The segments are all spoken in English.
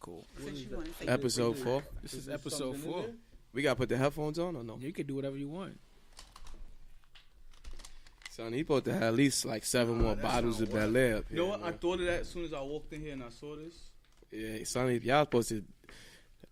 cool. Episode 4. This is episode 4. We gotta put the headphones on or no? You can do whatever you want. Son, he supposed to have at least like 7 more bottles of Bel Air. You know what? I thought of that as soon as I walked in here and I saw this. Yeah, Sonny, y'all supposed to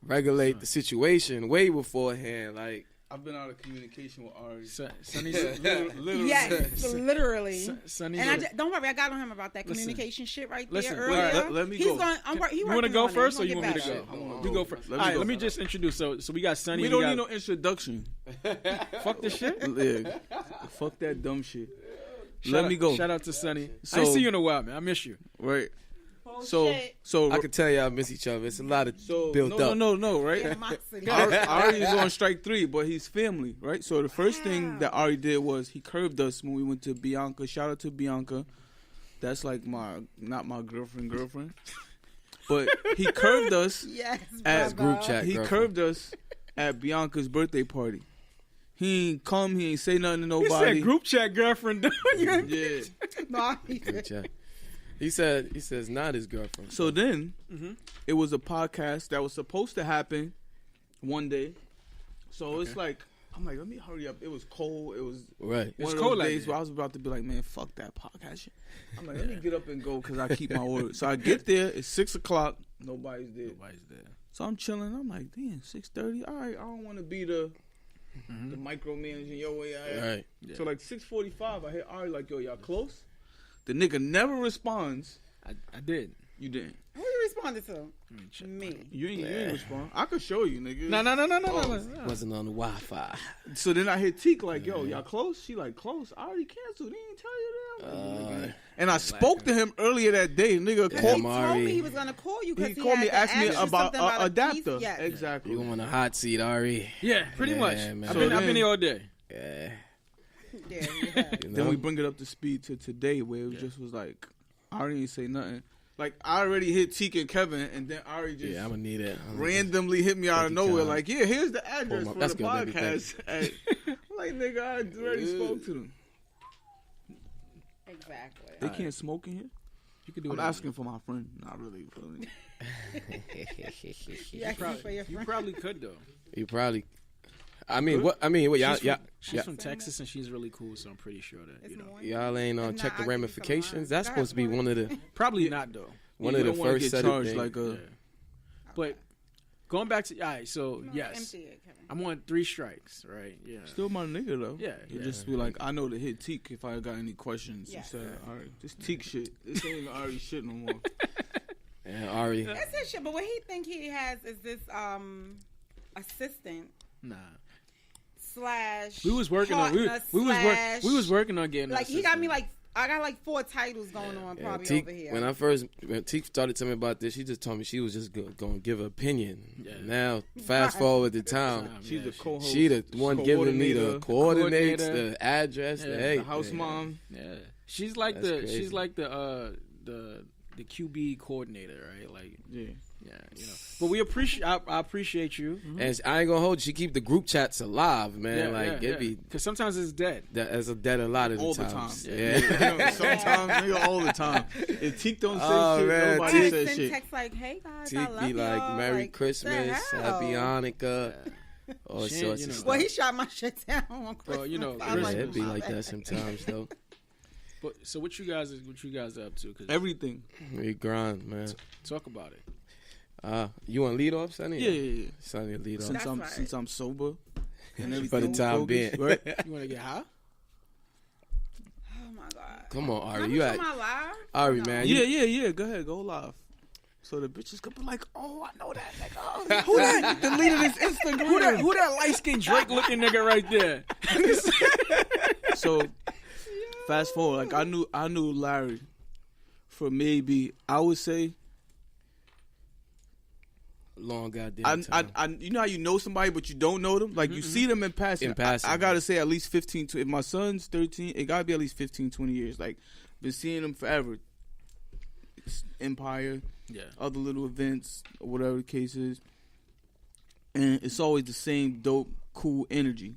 regulate the situation way beforehand. Like, I've been out of communication with Ari. Sonny's Literally. Yes, literally. Sonny. And don't worry, I got on him about that communication shit right there listen, earlier. let me He's go. going. You want to go first, or you want me to go? go? You go first. All right, let me just introduce. So we got Sonny. We don't need no introduction. Fuck this shit. Yeah. Fuck that dumb shit. Let me go. Shout out to Sonny. So, I ain't see you in a while, man. I miss you. Right. Shit. So I can tell y'all miss each other. It's a lot of built up. No, right? Animosity. Ari is on strike 3, but he's family, right? So the first thing that Ari did was he curved us when we went to Bianca. Shout out to Bianca. That's like not my girlfriend. But he curved us Yes, at brother. group chat. he girlfriend. curved us at Bianca's birthday party. He ain't come, he ain't say nothing to He nobody. said group chat girlfriend. Yeah. No, he Group did. chat. He says not his girlfriend. So then it was a podcast that was supposed to happen one day. So it's like, I'm like, let me hurry up. It was cold. It was Right. one of cold those out days there. where I was about to be like, man, fuck that podcast shit. I'm like, let me get up and go because I keep my word. So I get there. It's 6 o'clock. Nobody's there. So I'm chilling. I'm like, damn, 6:30. All right, I don't want to be the micromanaging your way out. Right. So like 6:45, I hear Ari like, yo, y'all close? The nigga never responds. I did. You didn't. Who you responded to? Me. You ain't respond. I could show you, nigga. No. Wasn't on the Wi-Fi. So then I hit Teak like, yo, y'all close? She like, close. I already canceled. He ain't tell you that. And I spoke to him earlier that day. Nigga Damn, called He told Ari. me he was gonna call you because He called me, asked me about a adapter. Yes. Exactly. You on a hot seat, Ari. Yeah, pretty Yeah, much. man. I've been here all day. Yeah. Yeah, yeah. You Then know? we bring it up to speed to today where it just was like, Ari ain't say nothing. Like, I already hit Teak and Kevin, and then Ari just I'm gonna need it. randomly hit me out of Thank you, nowhere. Kyle. Like, yeah, here's the address my- for that's the good, baby. podcast. I'm like, nigga, I already spoke to them. Exactly. They can't smoke in here? You can do I'm it. asking for my friend. Not really. You asking for your You friend? probably could though. You probably. I mean, what? Y'all, She's from Texas and she's really cool, so I'm pretty sure that It's morning. y'all ain't If check not, the I can ramifications. come on. That's supposed to be one of the probably not though. one You of the don't wanna first get set of charged things. like a. But going back to all right, so yes, Empty it, Kevin. I'm on 3 strikes, right? Yeah. Still my nigga though. Yeah, You yeah. just be like, I know to hit Teak if I got any questions. Yes. You said, all right, this Teak shit. This ain't already shit no more. And Ari, That's his shit. But what he think he has is this assistant Nah. slash. We was working on partner we was working on getting Like that he got me system. like I got like 4 titles going on probably Teak, over here. when Teak started telling me about this, she just told me she was just going to give her opinion. Yeah. Now, fast forward the time, She's the co-host. she the one giving me the coordinates, coordinator. the address, Yeah. the hey, The house mom. Yeah. She's like That's crazy. she's like the QB coordinator, right? Like Yeah. yeah, you know. But we appreciate I appreciate you. And I ain't gonna hold you. She keep the group chats alive, man. It be because sometimes it's dead. that as a dead a lot of the All the times. time. Yeah. You know, sometimes, nigga, all the time. If Teak don't say Oh, shit, man, nobody Teak- says send shit. text like, "Hey guys, I Teak love be like y'all." Merry Like, Christmas, the Happy hell? Hanukkah, all Shit, sorts you of know. stuff. Well, he shot my shit down on Christmas. Well, you know, I'm Yeah, like, it be my like bad. that sometimes though. But so what you guys are up to? 'Cause Everything. We grind, man. talk about it. You want to lead off, Sonny? Yeah. Sonny, lead off. That's right. Since I'm sober and everything. For the time focused, being. right? You want to get high? Oh my god. Come on, Can I Ari. be You on at my live? Ari, No. man. Yeah. Go ahead, go live. So the bitches could be like, oh, I know that nigga. Who that? Deleted his Instagram. Who that light skinned Drake looking nigga right there? So fast forward, like I knew Larry for maybe I would say Long goddamn time. I you know how you know somebody but you don't know them? Like you see them in passing. In passing. I gotta say at least 15 to if my son's 13, it gotta be at least 15, 20 years. Like been seeing them forever. It's Empire, Yeah. other little events, or whatever the case is. And it's always the same dope, cool energy.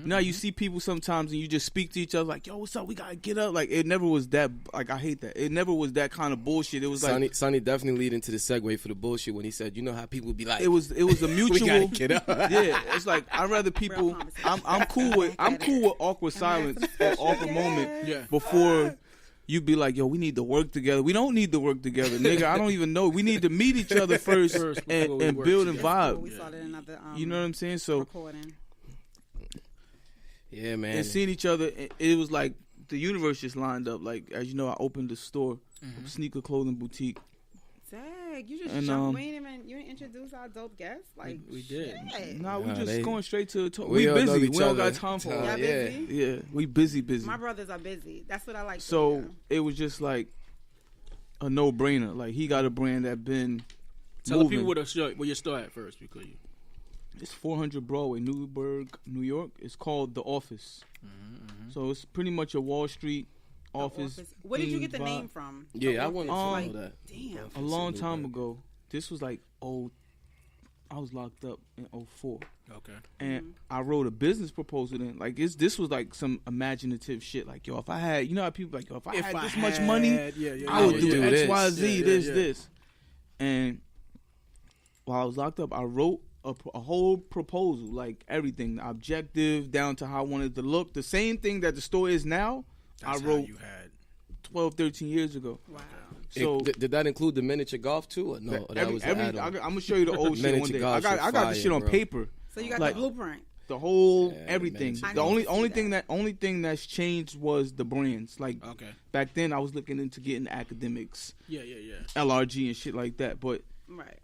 Now you see people sometimes and you just speak to each other like, yo, what's up? We gotta get up. Like, it never was that. Like, I hate that. It never was that kind of bullshit. It was like Sonny definitely lead into the segue for the bullshit when he said, you know how people be like, it was a mutual. we gotta get up. Yeah, it's like I'd rather people. I'm cool with awkward silence or awkward moment before. You be like, yo, we need to work together. We don't need to work together, nigga. I don't even know. We need to meet each other first and build and vibe. We saw that in another, you know what I'm saying? So, recording. Yeah, man. And seeing each other, it was like the universe just lined up. Like, as you know, I opened a store, a sneaker clothing boutique. Zach, you just jumped in and you didn't introduce our dope guests. Like we did. Nah, we just going straight to the talk. We busy. We don't got time for Y'all busy? Yeah, we busy. My brothers are busy. That's what I like. So it was just like a no-brainer. Like, he got a brand that been Tell the moving. people where your store at first, because you. It's 400 Broadway, Newburgh, New York. It's called The Office. So it's pretty much a Wall Street office. Where did you get the name from? Yeah, I wanted to know that. Damn. A long time ago. This was like, I was locked up in 2004. Okay. And I wrote a business proposal in. Like, this was like some imaginative shit. Like, yo, if I had, you know how people like, yo, if I had this much money, I would do X, Y, Z, this. And while I was locked up, I wrote a whole proposal, like everything, objective, down to how I wanted it to look. The same thing that the store is now, That's I wrote you had 12, 13 years ago. Wow. So did that include the miniature golf too? Or no, that was an add-on? I'm gonna show you the old shit one day. I got the shit on paper. So you got Like, the blueprint. The whole everything. miniature The golf. only thing that's changed was the brands. Like, Okay. back then, I was looking into getting academics, Yeah. LRG and shit like that. But Right.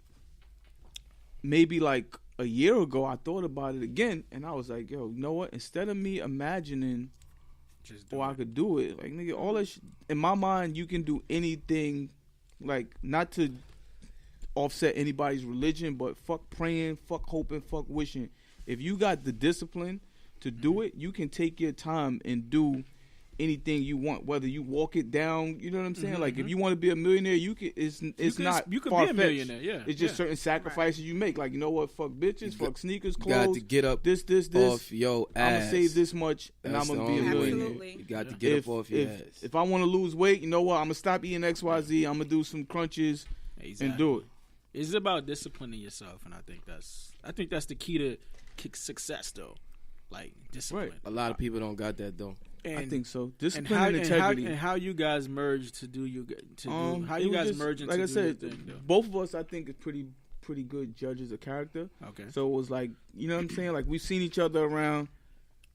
maybe like a year ago, I thought about it again, and I was like, yo, you know what? Instead of me imagining, Just do I it. could do it. Like, nigga, all that in my mind, you can do anything. Like, not to offset anybody's religion, but fuck praying, fuck hoping, fuck wishing. If you got the discipline to do it, you can take your time and do anything you want, whether you walk it down. You know what I'm saying? Like, if you want to be a millionaire, you can. It's not You could be far-fetched. a millionaire. Yeah. It's just certain sacrifices you make. Like, you know what? Fuck bitches, fuck sneakers, You got clothes. to get up this. off your ass. I'm gonna save this much, and That's I'm gonna the be a only way. millionaire. Absolutely. You got to get up off your ass. If I want to lose weight, you know what? I'm gonna stop eating XYZ. I'm gonna do some crunches and do it. It's about disciplining yourself, and I think that's the key to success, though. Like, discipline. Right. A lot of people don't got that though. I think so. Discipline and and integrity. how you guys merge to do how it you was guys just, merge into like I do said, your thing, though. both of us I think is pretty good judges of character. Okay. So it was like, you know what I'm saying? Like, we've seen each other around.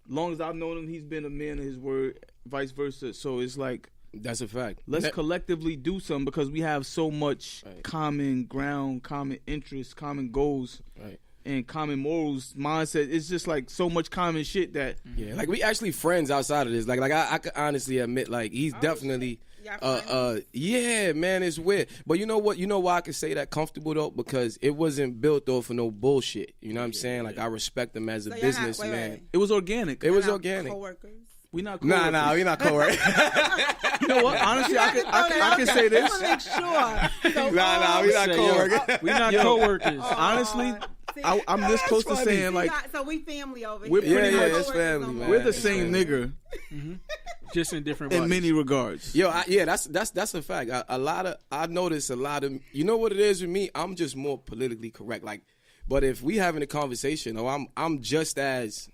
Long as I've known him, he's been a man of his word, vice versa. So it's like, That's a fact. let's collectively do something because we have so much Right. common ground, common interests, common goals, Right. and common morals, mindset. It's just like so much common shit that Yeah, like we actually friends outside of this. Like I could honestly admit, like he's definitely, yeah, man, it's weird. But you know what? You know why I can say that comfortable though? Because it wasn't built off of no bullshit. You know what I'm saying? Like I respect him as a businessman. it was organic. It was organic. Co-workers. We not Nah, we're not co-workers. You know what? Honestly, I can say this. I make sure. So, Nah, we not Say, co-workers. We not coworkers. Honestly, see, I'm this close to saying like so we family over We're here. pretty much- it's family, man. we're the It's same nigga Just in different in bodies. many regards. Yo, that's a fact. I notice a lot of, you know what it is with me? I'm just more politically correct. Like, but if we having a conversation, or I'm just as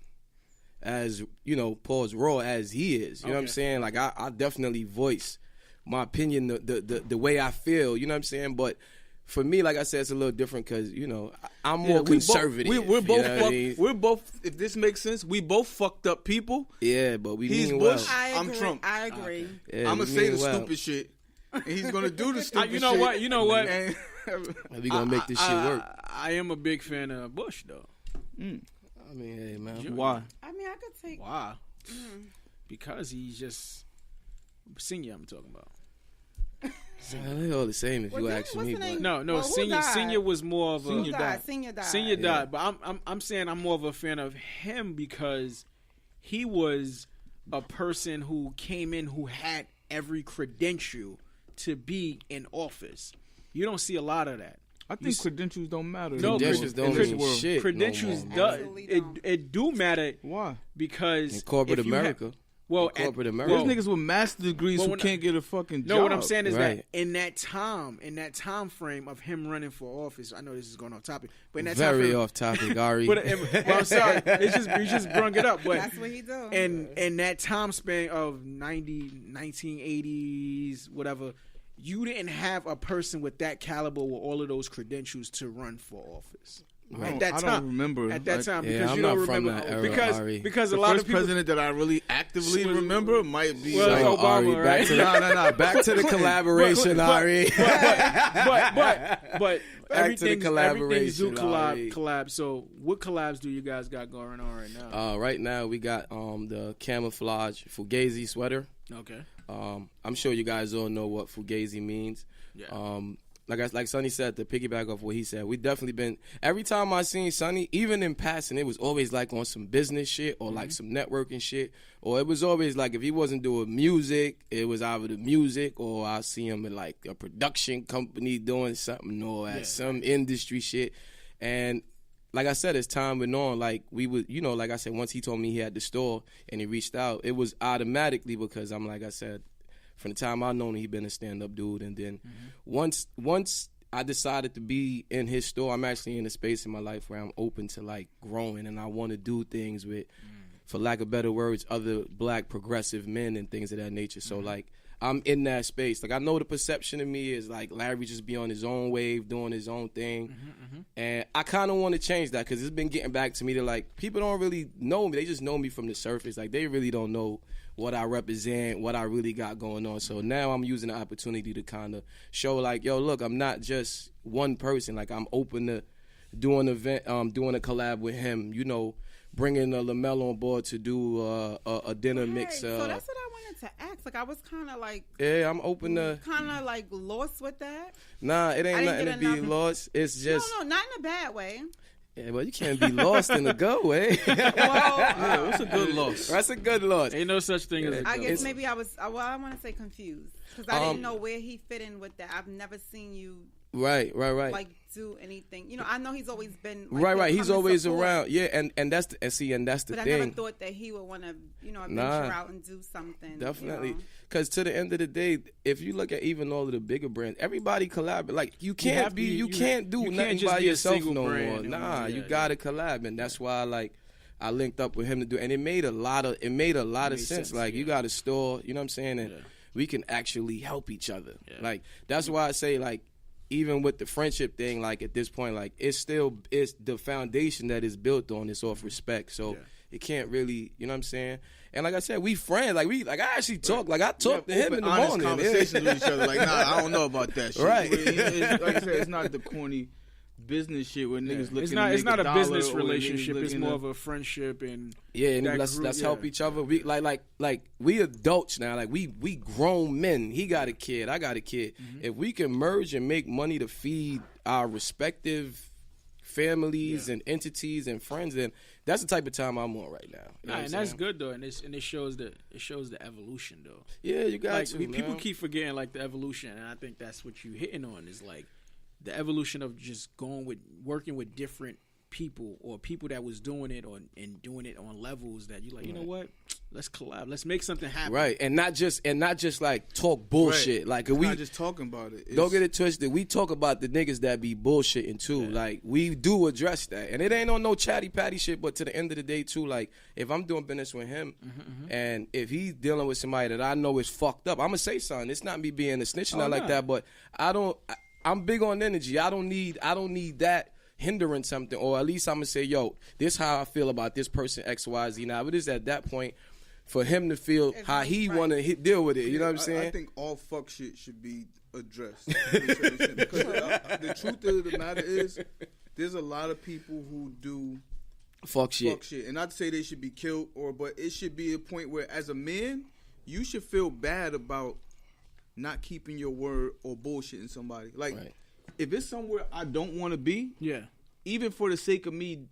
you know, pause raw as he is. You know what I'm saying? Like I definitely voice my opinion the way I feel. You know what I'm saying? But for me, like I said, it's a little different because you know I'm more conservative. We're both. You know what I mean? We're both. If this makes sense, we both fucked up people. Yeah, but we He's mean Bush. well. I'm Trump. I agree. Yeah, I'm we gonna say mean the well. stupid shit, and he's gonna do the stupid You know shit. what? You know what? And- We gonna make this shit work. I am a big fan of Bush, though. I mean, hey man. Why? I mean, I could take. Why? Because he's just senior. I'm talking about. They all the same if you Well, ask what's me. the But name? No, Well, who senior. died? Senior was more of a Senior died. Senior died. Senior Yeah. died, but I'm saying I'm more of a fan of him because he was a person who came in who had every credential to be in office. You don't see a lot of that. I think credentials don't matter. No, credentials don't mean shit. Credentials it do matter. Why? Because in corporate America. There's niggas with master degrees who can't get a fucking job. No, what I'm saying is that in that time frame of him running for office, I know this is going off topic, but in that very time frame, off topic, Ari. Well, I'm sorry, you just brung it up. But that's what he do. In that time span of 1980s, whatever, you didn't have a person with that caliber with all of those credentials to run for office. I don't remember at that time because I'm you not don't from remember that era, because the a lot first of people, president that I really actively remember might be Obama, Ari, right? Back to the collaboration, Ari. But everything's do Ari. collab. So what collabs do you guys got going on right now? Right now we got the camouflage Fugazi sweater. Okay. I'm sure you guys all know what Fugazi means. Yeah. Like Sonny said, to piggyback off what he said, we definitely been, every time I seen Sonny, even in passing, it was always like on some business shit or like some networking shit, or it was always like if he wasn't doing music, it was either the music or I see him in like a production company doing something or at some industry shit. And like I said, as time went on, like we would, like I said, once he told me he had the store and he reached out, it was automatically because I'm like I said, from the time I known him, he been a stand-up dude. And then once I decided to be in his store, I'm actually in a space in my life where I'm open to, like, growing. And I want to do things with, for lack of better words, other black progressive men and things of that nature. So, like, I'm in that space. Like, I know the perception of me is, like, Larry just be on his own wave, doing his own thing. And I kind of want to change that because it's been getting back to me to, like, people don't really know me. They just know me from the surface. Like, they really don't know what I represent, what I really got going on. So now I'm using the opportunity to kind of show, like, yo, look, I'm not just one person. Like, I'm open to doing doing a collab with him, bringing LaMelo on board to do a dinner mix. So that's what I wanted to ask. Like, I was kind of like... Yeah, I'm open to... Kind of like lost with that. Nah, it ain't nothing to be lost. It's just... No, not in a bad way. Yeah, well, you can't be lost in a good way. Well, it's a good loss. That's a good loss. Ain't no such thing as a good I guess maybe I was, I want to say confused. Because I didn't know where he fit in with that. I've never seen you... Right. Like do anything. I know he's always been right. He's always around. Yeah, and that's the thing. But I never thought that he would want to, venture out and do something. Definitely, because to the end of the day, if you look at even all of the bigger brands, everybody collaborate. Like you can't do nothing by yourself no more. Nah, you gotta collab, and that's why I linked up with him to do, and it made a lot of sense. Like you got a store, you know what I'm saying, and we can actually help each other. Yeah. Like that's why I say even with the friendship thing, like at this point, like it's the foundation that is built on is off respect. So it can't really, you know what I'm saying? And like I said, we friends. Like I actually talk. Like I talk to him in the morning. Conversations with each other. Like, nah, I don't know about that shit. Right. Like I said, it's not the corny business shit where niggas looking. It's not a business relationship. It's more of a friendship and let's help each other. We like we adults now. Like we grown men. He got a kid. I got a kid. If we can merge and make money to feed our respective families and entities and friends, then that's the type of time I'm on right now. You know and that's good though, and it shows the evolution though. Yeah, you got to. People keep forgetting the evolution, and I think that's what you hitting on is the evolution of just working with different people or people that was doing it and doing it on levels that you like. You know what? Let's collab. Let's make something happen. Right, and not just talk bullshit. Right. Like it's we not just talking about it. Don't get it twisted. We talk about the niggas that be bullshitting too. Yeah. Like we do address that, and it ain't on no chatty patty shit. But to the end of the day too, like if I'm doing business with him, and if he's dealing with somebody that I know is fucked up, I'm gonna say something. It's not me being a snitch like that, but I'm big on energy. I don't need that hindering something, or at least I'm gonna say, yo, this how I feel about this person XYZ. Now it is at that point for him to feel how he wanna deal with it. You know what I'm saying? I think all fuck shit should be addressed. Because the truth of the matter is, there's a lot of people who do fuck shit, and not to say they should be killed, but it should be a point where, as a man, you should feel bad about not keeping your word or bullshitting somebody. Like, if it's somewhere I don't want to be, even for the sake of me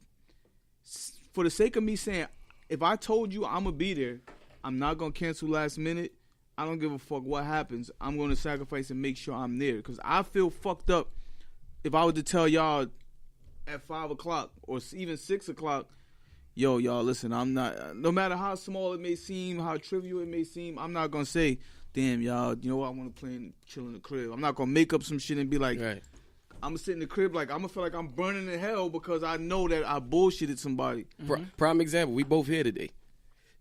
saying, if I told you I'm going to be there, I'm not going to cancel last minute, I don't give a fuck what happens. I'm going to sacrifice and make sure I'm there. Because I feel fucked up if I were to tell y'all at 5 o'clock or even 6 o'clock, yo, y'all, listen, I'm not, no matter how small it may seem, how trivial it may seem, I'm not going to say, damn, y'all, you know what, I want to play and chill in the crib. I'm not going to make up some shit and be like, right. I'm going to sit in the crib like, I'm going to feel like I'm burning in hell because I know that I bullshitted somebody. Prime example, we both here today.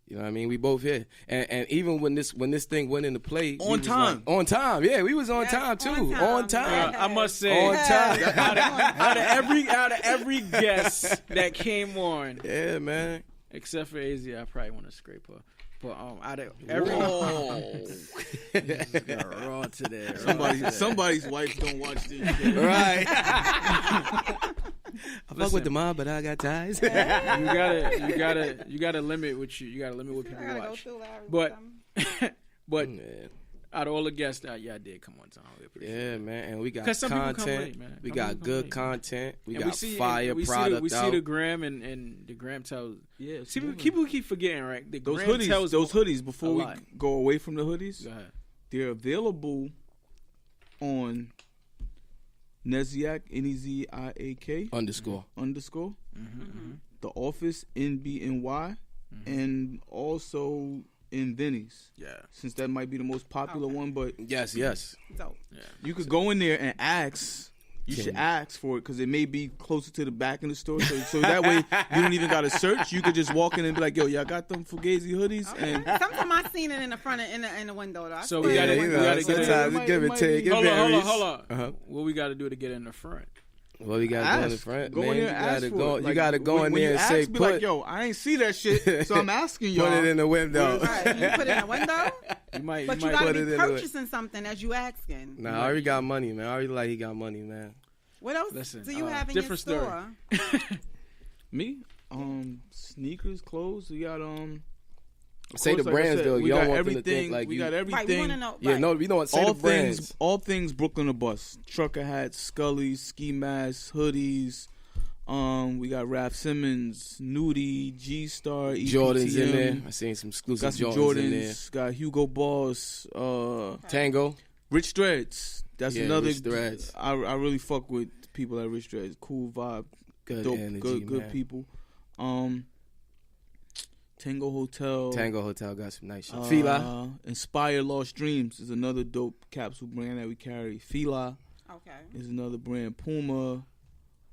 You know what I mean? We both here. And even when this thing went into play. On time. Like, on time. Yeah, we was on time too. On time. I must say. On time. out of every guest that came on. Yeah, man. Except for AZ, I probably want to scrape her. But out of every raw to there. Somebody's wife don't watch this shit. Right. I fuck with the mom, but I got ties. You gotta limit what you gotta limit what people watch. But out of all the guests that did come on time. Yeah, man, and we got content. We got good content. We got fire product. We see the gram and the gram tells. Yeah, see, people keep forgetting, right? Those hoodies. Before we go away from the hoodies, they're available on Neziak, NEZIAK __ The Office NBNY, and also in Vinny's. Yeah, since that might be the most popular one, but yes. So you could go in there and ask. You should ask for it because it may be closer to the back in the store, so that way you don't even gotta search. You could just walk in and be like, "Yo, y'all got them Fugazi hoodies?" Okay. And sometimes I seen it in the front in the window though. So we gotta get it. Give and take. Hold on. What we gotta do to get in the front? Well, we gotta go in the front. Go in there and ask for it. You gotta go in there and say, "Put." Like, yo, I ain't see that shit, so I'm asking y'all. Put it in the window. Right, you put it in the window. But you gotta be purchasing something as you asking. Nah, I already got money, man. I already like he got money, man. What else do you have in your store? Me? Sneakers, clothes. We got say the brands though. We got everything. We got everything. Right, we want to know. Yeah, no, we don't say the brands. All things Brooklyn or bust. Trucker hats, Scullies, ski masks, hoodies. We got Raf Simmons, Nudie, G Star, Jordans in there. I seen some exclusive Jordans in there. Got Hugo Boss, Tango, Rich Dreads. That's another. Rich Dreads. I really fuck with people at Rich Dreads. Cool vibe, good dope, energy, good people. Tango Hotel got some nice shit. Fila, Inspire Lost Dreams is another dope capsule brand that we carry. Fila, is another brand. Puma.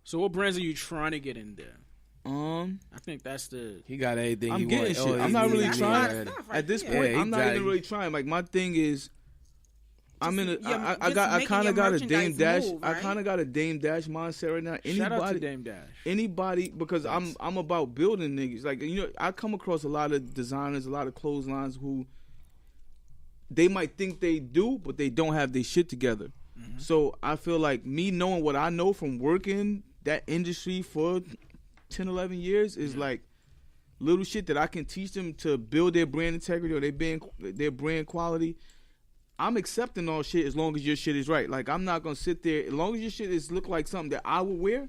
So what brands are you trying to get in there? I think that's the. He got everything. I'm getting shit. I'm not really trying at this point. I'm not even really trying. Like my thing is. I'm in a. I kind of got a Dame Dash. Right? I kind of got a Dame Dash mindset right now. Shout out to Dame Dash. Anybody, because I'm about building niggas. Like I come across a lot of designers, a lot of clotheslines who they might think they do, but they don't have their shit together. Mm-hmm. So I feel like me knowing what I know from working that industry for 10, 11 years is like little shit that I can teach them to build their brand integrity or their brand quality. I'm accepting all shit as long as your shit is right. Like, I'm not going to sit there. As long as your shit is look like something that I would wear,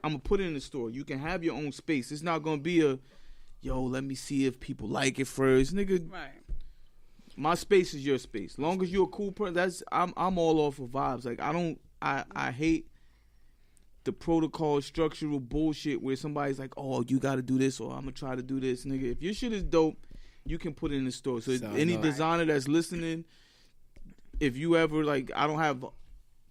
I'm going to put it in the store. You can have your own space. It's not going to be let me see if people like it first. Nigga, right. My space is your space. As long as you're a cool person, I'm all off of vibes. Like, I hate the protocol structural bullshit where somebody's like, oh, you got to do this or I'm going to try to do this. Nigga, if your shit is dope, you can put it in the store. So any designer that's listening, if you ever, like, I don't have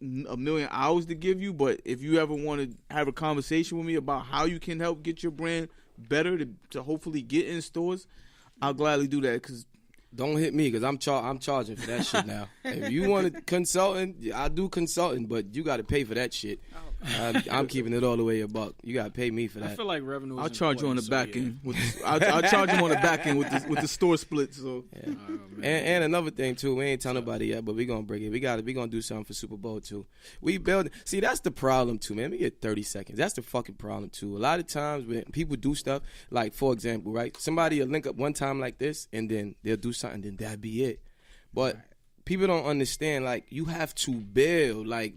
a million hours to give you, but if you ever want to have a conversation with me about how you can help get your brand better to hopefully get in stores, I'll gladly do that. Cause don't hit me because I'm charging for that shit now. If you want to consulting, I do consulting, but you got to pay for that shit. I'm keeping it all the way $1. You got to pay me for that. I feel like revenue. I'll charge you on the back end. I'll charge you on the back end with the store split. So, and another thing too, we ain't telling nobody yet, but we gonna bring it. We gonna do something for Super Bowl too. We build. See, that's the problem too, man. We get 30 seconds. That's the fucking problem too. A lot of times when people do stuff, like for example, right? Somebody will link up one time like this, and then they'll do something, then that'd be it. But people don't understand, like, you have to build, like,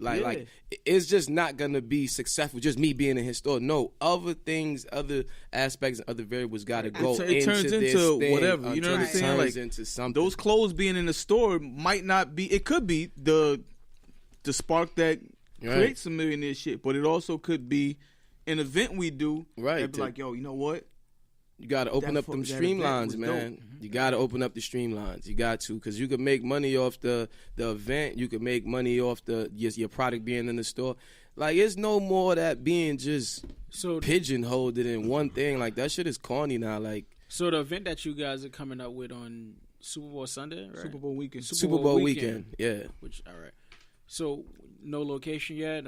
it's just not gonna be successful just me being in his store. No, other things, other aspects, other variables gotta go into it turns this into thing whatever, you know what I'm saying? Like, into something. Those clothes being in the store might not be, it could be the spark that create some millionaire shit, but it also could be an event we do. Right. Be like, yo, you know what? You got to open up them streamlines, man. Mm-hmm. You got to open up the streamlines. You got to, because you could make money off the event. You could make money off your product being in the store. Like, it's no more that being just pigeonholed in one thing. Like, that shit is corny now. Like, so the event that you guys are coming up with on Super Bowl Sunday, right? Super Bowl weekend. Super Bowl weekend, yeah. All right. So, no location yet?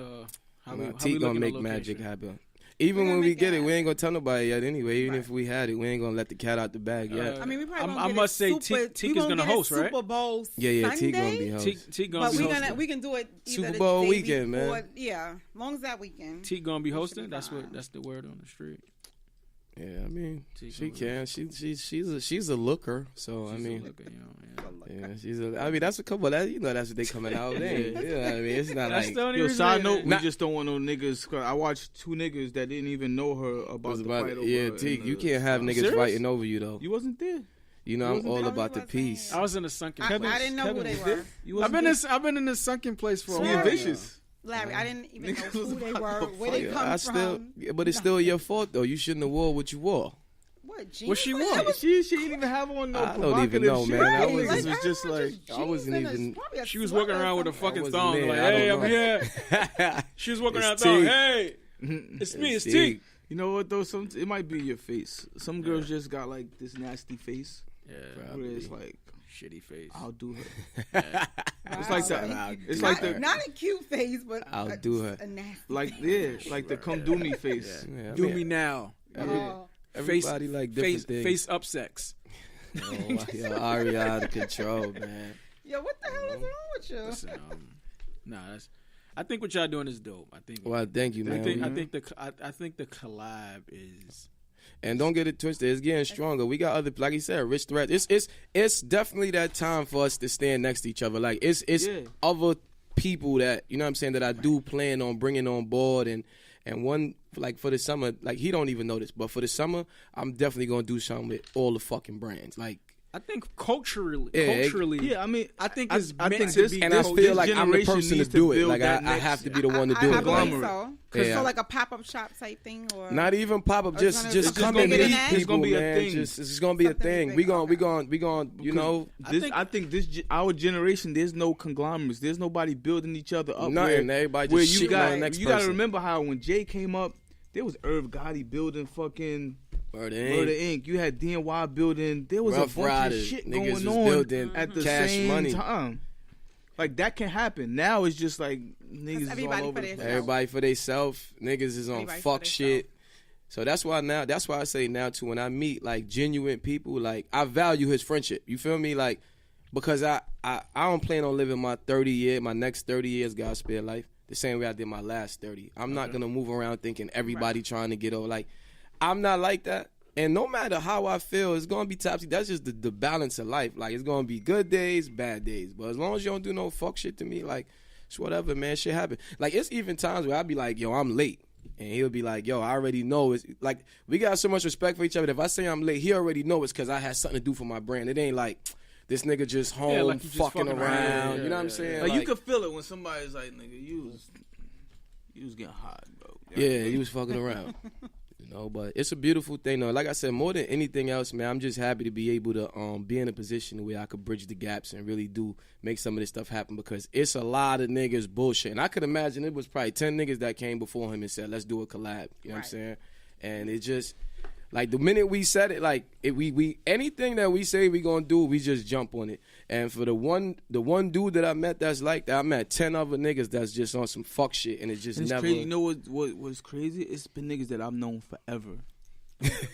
How we gonna make magic happen. Even when we get it, we ain't gonna tell nobody yet anyway. Even if we had it, we ain't gonna let the cat out the bag yet. I mean, we probably I must say, Teak is gonna host, right? Super Bowl yeah, Teak gonna be host. Teak gonna be hosting. But we can do it either Super Bowl weekend, before, man. Yeah, as long as that weekend. Teak gonna be hosting. That's the word on the street. Yeah, I mean, she can. She's a looker. So I mean, I mean, that's a couple. That's what they coming out. Yeah, I mean, it's not like. Yo, side note, we just don't want no niggas. I watched 2 niggas that didn't even know her about the fight over. Yeah, Teak, you can't have niggas fighting over you though. You wasn't there. You know, I'm all about the peace. I was in a sunken place. I didn't know who they were. I've been in a sunken place for a while. Vicious. Larry, I didn't even know who they were, where they come from. But it's still your fault though. You shouldn't have wore what you wore. What she wore? She didn't even have on no provocative don't even know, shit. man. It was just like I wasn't even. She was walking around with a fucking thong, like, "Hey, I'm here." She was walking around thong, "Hey, it's me, it's Teak." You know what though? It might be your face. Some girls just got like this nasty face. Yeah, where it's like shitty face. I'll do her. It's like that. It's not, like not a cute face, but I'll do her. A nasty like like the come do me face. Yeah. Do me now. Everybody like different things. Face up sex. Yo, Ari out of control, man. Yo, what the hell is wrong with you? Listen, I think what y'all doing is dope. I think. Well, thank you, man. I think the collab is. And don't get it twisted. It's getting stronger. We got other, like you said, Rich Threat. It's definitely that time for us to stand next to each other. Like it's other people that, you know what I'm saying, that I do plan on bringing on board. And one, like for the summer, like he don't even know this, but for the summer, I'm definitely gonna do something with all the fucking brands. Like I think culturally, I mean, I think it's meant to be. And I feel like I'm the person to do it. Like I have to be the one to do it. I believe so. So like a pop-up shop type thing, or not even pop-up, just come and meet people, man. It's gonna be a thing. We gonna, you know. I think our generation, there's no conglomerates. There's nobody building each other up. Nothing. Everybody just shitting on the next person. You gotta remember how when Jay came up, there was Irv Gotti building fucking Murder Inc. You had DNY building. There was Rough a bunch Riders. of shit Niggas going on at the cash same money. time. Like that can happen. Now it's just like niggas is all over. Everybody for themselves. Niggas is on fuck shit. So that's why I say now too, when I meet like genuine people, like I value his friendship. You feel me? Like because I don't plan on living my next 30 years gospel life the same way I did my last 30. I'm not gonna move around thinking everybody trying to get over. Like I'm not like that. And no matter how I feel, it's going to be topsy. That's just the balance of life. Like, it's going to be good days, bad days. But as long as you don't do no fuck shit to me, like, it's whatever, man. Shit happen. Like, it's even times where I'll be like, yo, I'm late. And he'll be like, yo, I already know. It's like, we got so much respect for each other. If I say I'm late, he already know it's because I had something to do for my brand. It ain't like this nigga just home like fucking around. You know what I'm saying? Like, you could feel it when somebody's like, nigga, you was getting hot, bro. Yeah, he was fucking around. You know, but it's a beautiful thing, though. Like I said, more than anything else, man, I'm just happy to be able to be in a position where I could bridge the gaps and really do make some of this stuff happen because it's a lot of niggas bullshit. And I could imagine it was probably 10 niggas that came before him and said, let's do a collab. You know what I'm saying? And it just, like, the minute we said it, like, we anything that we say we gonna do, we just jump on it. And for the one dude that I met that's like that, I met 10 other niggas that's just on some fuck shit, and it just never. Crazy. You know what's crazy? It's been niggas that I've known forever.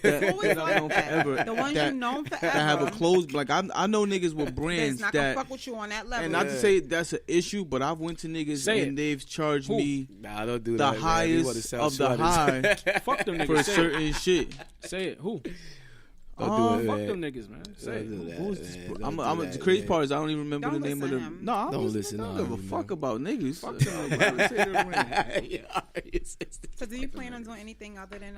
that I've known forever. The ones you known forever. That have a close, like I know niggas with brands not that gonna fuck with you on that level. And not to say that's an issue, but I've went to niggas and they've charged me don't do the that, highest of the high fuck them niggas for certain shit. Say it. Who? Don't do it, fuck them niggas, man. Say it. The crazy part is I don't even remember the name of them. No, I don't listen. I don't give a fuck about niggas. Fuck them niggas. So do you plan on doing anything other than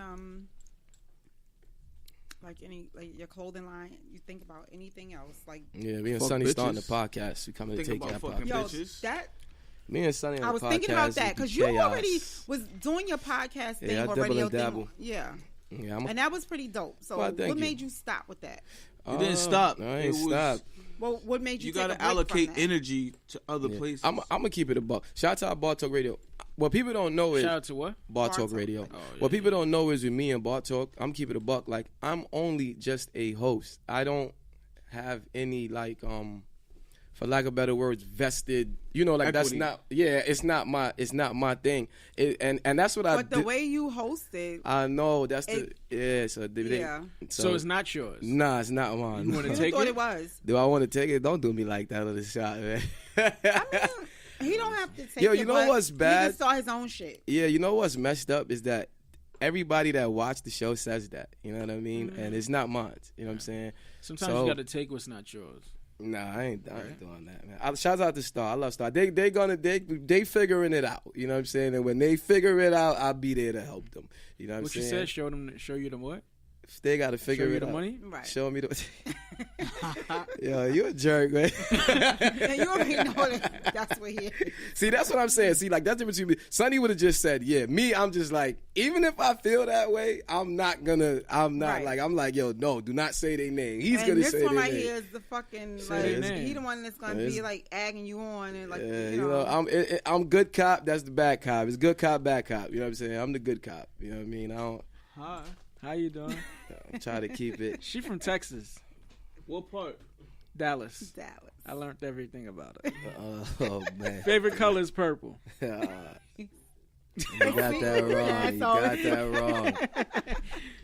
like your clothing line? You think about anything else? Like me and Sonny starting the podcast. We coming to take that podcast. That Me and Sonny. I was thinking about that because you already was doing your podcast thing I already. dabble. Yeah. Yeah, and that was pretty dope. So what made you stop with that? You didn't stop. No, I ain't stop. Well, what made you? You got to allocate energy to other places. I'm gonna keep it a buck. Shout out to our Bar Talk Radio. What people don't know is shout out to what? Bar Talk Radio. What people don't know is with me and Bar Talk, I'm keeping it a buck. Like I'm only just a host. I don't have any like for lack of better words, vested. You know, like equity. That's not. Yeah, it's not my thing. And that's what But the way you hosted, I know that's So it's not yours. Nah, it's not mine. You want to take it? It was. Do I want to take it? Don't do me like that on the shot, man. I mean, he don't have to take it. Yo, you know what's bad? He can start his own shit. Yeah, you know what's messed up is that everybody that watched the show says that. You know what I mean? Mm-hmm. And it's not mine. You know what I'm saying? Sometimes you got to take what's not yours. Nah, I ain't doing that, man. Shout out to Star. I love Star. They figuring it out. You know what I'm saying? And when they figure it out, I'll be there to help them. You know what I'm saying? What you said? Show you them what? They got to figure it out. Show you the money? Right. Show me the. Yo, you a jerk, man. You already know that's what he is. See, that's what I'm saying. See, like that's the difference between me. Sonny would have just said, yeah. Me, I'm just like, even if I feel that way, I'm not. Right. Like, I'm like, yo, no, do not say their name. He's gonna say their name. This one right here is the fucking he the one that's gonna be like agging you on and like you know. I'm good cop. That's the bad cop. It's good cop, bad cop. You know what I'm saying? I'm the good cop. You know what I mean? I don't. Hi. How you doing? I'm trying to keep it. She from Texas. What part? Dallas. I learned everything about her. Oh man. Favorite color is purple. You got that wrong.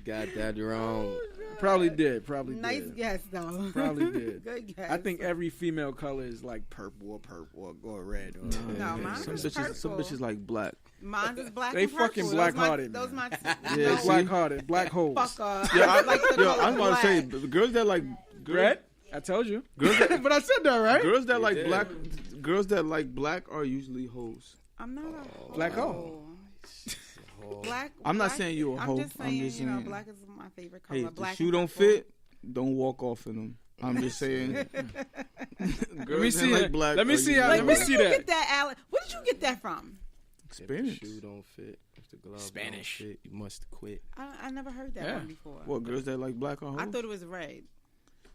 Got that wrong. Probably did. Nice guess though. Probably did. Good guess. I think every female color is like purple or red. No, mine is purple. Some bitches like black. Mine is black. They and purple. fucking black hearted. Those my yeah, black hearted, black holes. Fuck off. Yeah, I'm about to say the girls that like red. I told you. Girls that, but I said that right. Girls that like black. Girls that like black are usually hoes. I'm not a black hoe. Black. I'm not saying you a hoe. I'm just saying, black is my favorite color. Hey, black the shoe don't fit. Don't walk off in them. I'm just saying. Let me see like black. Let me see. Let me see that. Get that, Alan? Where did you get that from? Experience. If the shoe don't fit. If the glove Spanish. don't fit, you must quit. I never heard that one before. What, girls that like black are hoes? I thought it was red.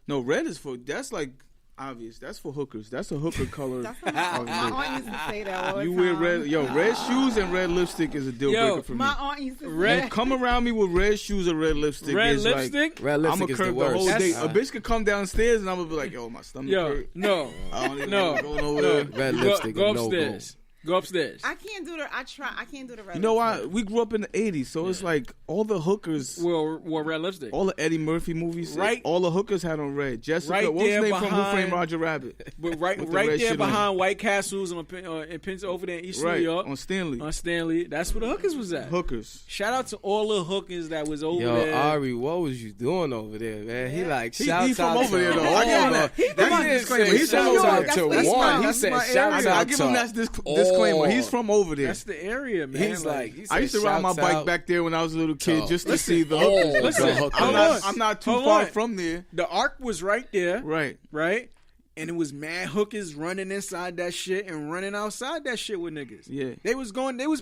No, red is for. That's like obvious. That's for hookers. That's a hooker color. That's what my aunt used to say that all the time. You wear red. Yo, red shoes and red lipstick is a deal breaker for me. My aunt used to say red. Come around me with red shoes or red lipstick. Red is lipstick? Like, red lipstick I'm is curve the worst. The whole day. A bitch could come downstairs and I'm gonna be like, yo, my stomach hurt. No. I don't even No. know what's going over there. Red lipstick. Go no upstairs. Go upstairs. I can't do the. I can't do the red. You know why? We grew up in the '80s, so it's like all the hookers wore red lipstick. All the Eddie Murphy movies, right? All the hookers had on red. Jessica, right what was there the name from behind, Who Framed Roger Rabbit? But right there behind White Castles and Pins over there in East New York. On Stanley. On Stanley. That's where the hookers was at. Hookers. Shout out to all the hookers that was over there. Yo, Ari, what was you doing over there, man? He like he shouts out from over there, though. I give him that. That's my disclaimer. He shout out to one. He said shout out to I give him that disclaimer. He's from over there. That's the area, man. He's like I used to ride my bike back there when I was a little kid just to see the hookers. Listen, I'm not too far from there. The Ark was right there. Right. And it was mad hookers running inside that shit and running outside that shit with niggas. Yeah. They was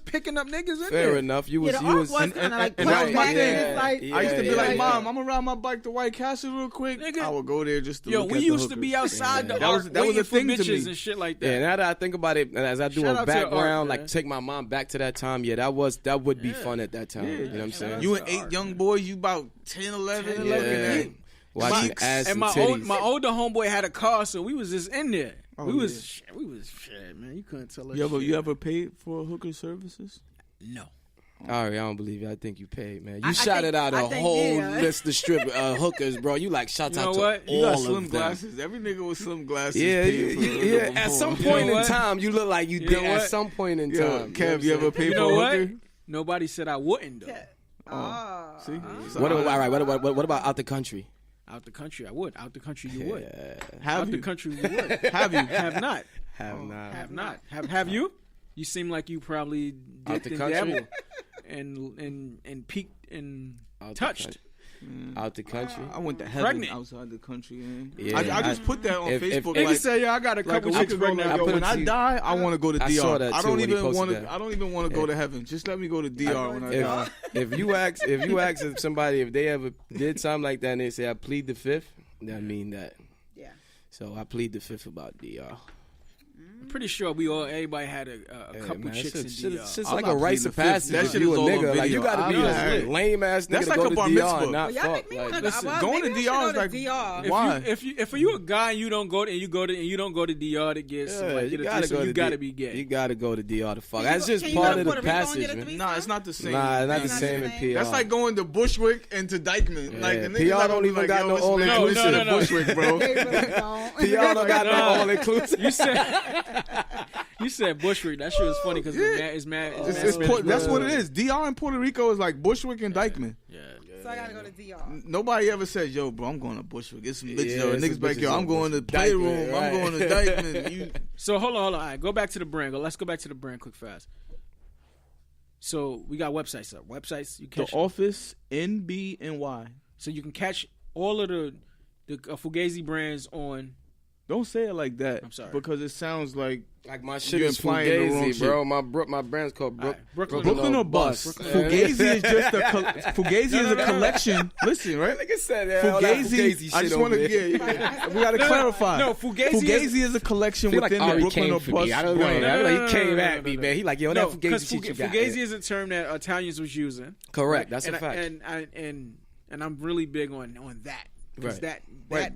picking up niggas in there. Fair enough. You was and that was my thing. I used to be like, Mom, I'm gonna ride my bike to White Castle real quick. Nigga. I would go there just to look at we used to be outside the Ark that was a thing to me. And shit like that. Yeah, now that I think about it, and as I do a background, like take my mom back to that time, that would be fun at that time. You know what I'm saying? You and 8 young boys, you about 10, 11. Watching ass and my older homeboy had a car, so we was just in there. We was shit, man. You couldn't tell us. You ever paid for hooker services? No. All right, I don't believe you. I think you paid, man. You shouted out a whole list of strip hookers, bro. You like shout out to all you got of slim them. Glasses. Every nigga with slim glasses. Yeah. At some point in time, you look like you did. At some point in time, Kev, you ever paid for a hooker? Nobody said I wouldn't though. See. What about out the country? Out the country, I would. Out the country, you would. Out the country, you would. Have you? Have not. Have not. Have you? You seem like you probably out the country and peaked and touched. out the country. I went to heaven outside the country. Yeah, I just put that on Facebook. Niggas say, yo, I got a couple chicks pregnant. Yo, when I die, I want to go to DR. I saw that too, I don't even want to go to heaven. Just let me go to DR when I die. If you ask somebody if they ever did something like that and they say I plead the fifth, that mean that. Yeah. So I plead the fifth about DR. I'm pretty sure everybody had a couple chicks in DR. It's just like a rites of passage. That shit you is a all nigga. on Like you gotta be a lame ass nigga to go to DR and not fuck. Going to DR is like why? If you a guy and you don't go to DR to get you gotta be gay. You gotta go to DR to fuck. That's just part of the passage, man. Nah, it's not the same. Nah, not the same in PR. That's like going to Bushwick and to Dykeman. Like the niggas PR don't even got no all inclusive. Bushwick, bro. PR don't got no all inclusive. You said Bushwick. That shit was funny because it's mad. That's what it is. DR in Puerto Rico is like Bushwick and Dykeman. Yeah. So I gotta go to DR. Nobody ever said, yo, bro, I'm going to Bushwick. It's some bitches or niggas back here. I'm going to Playroom. I'm going to Dykeman. So hold on. All right, go back to the brand. Let's go back to the brand quick fast. So we got websites up. Websites. You catch The Office NBNY. So you can catch all of the Fugazi brands on. Don't say it like that. I'm sorry. Because it sounds like my shit is Fugazi, bro. My brand's called Brooklyn or Bust. Fugazi is just Fugazi is a collection. Listen, right? Like I said, Fugazi. I just want to get. We got to clarify. No, Fugazi is a collection within the Brooklyn or Bust. I don't know. He came at me, man. He like, yo, that Fugazi shit you got. Fugazi is a term that Italians was using. Correct. That's a fact. And I'm really big on that. Right.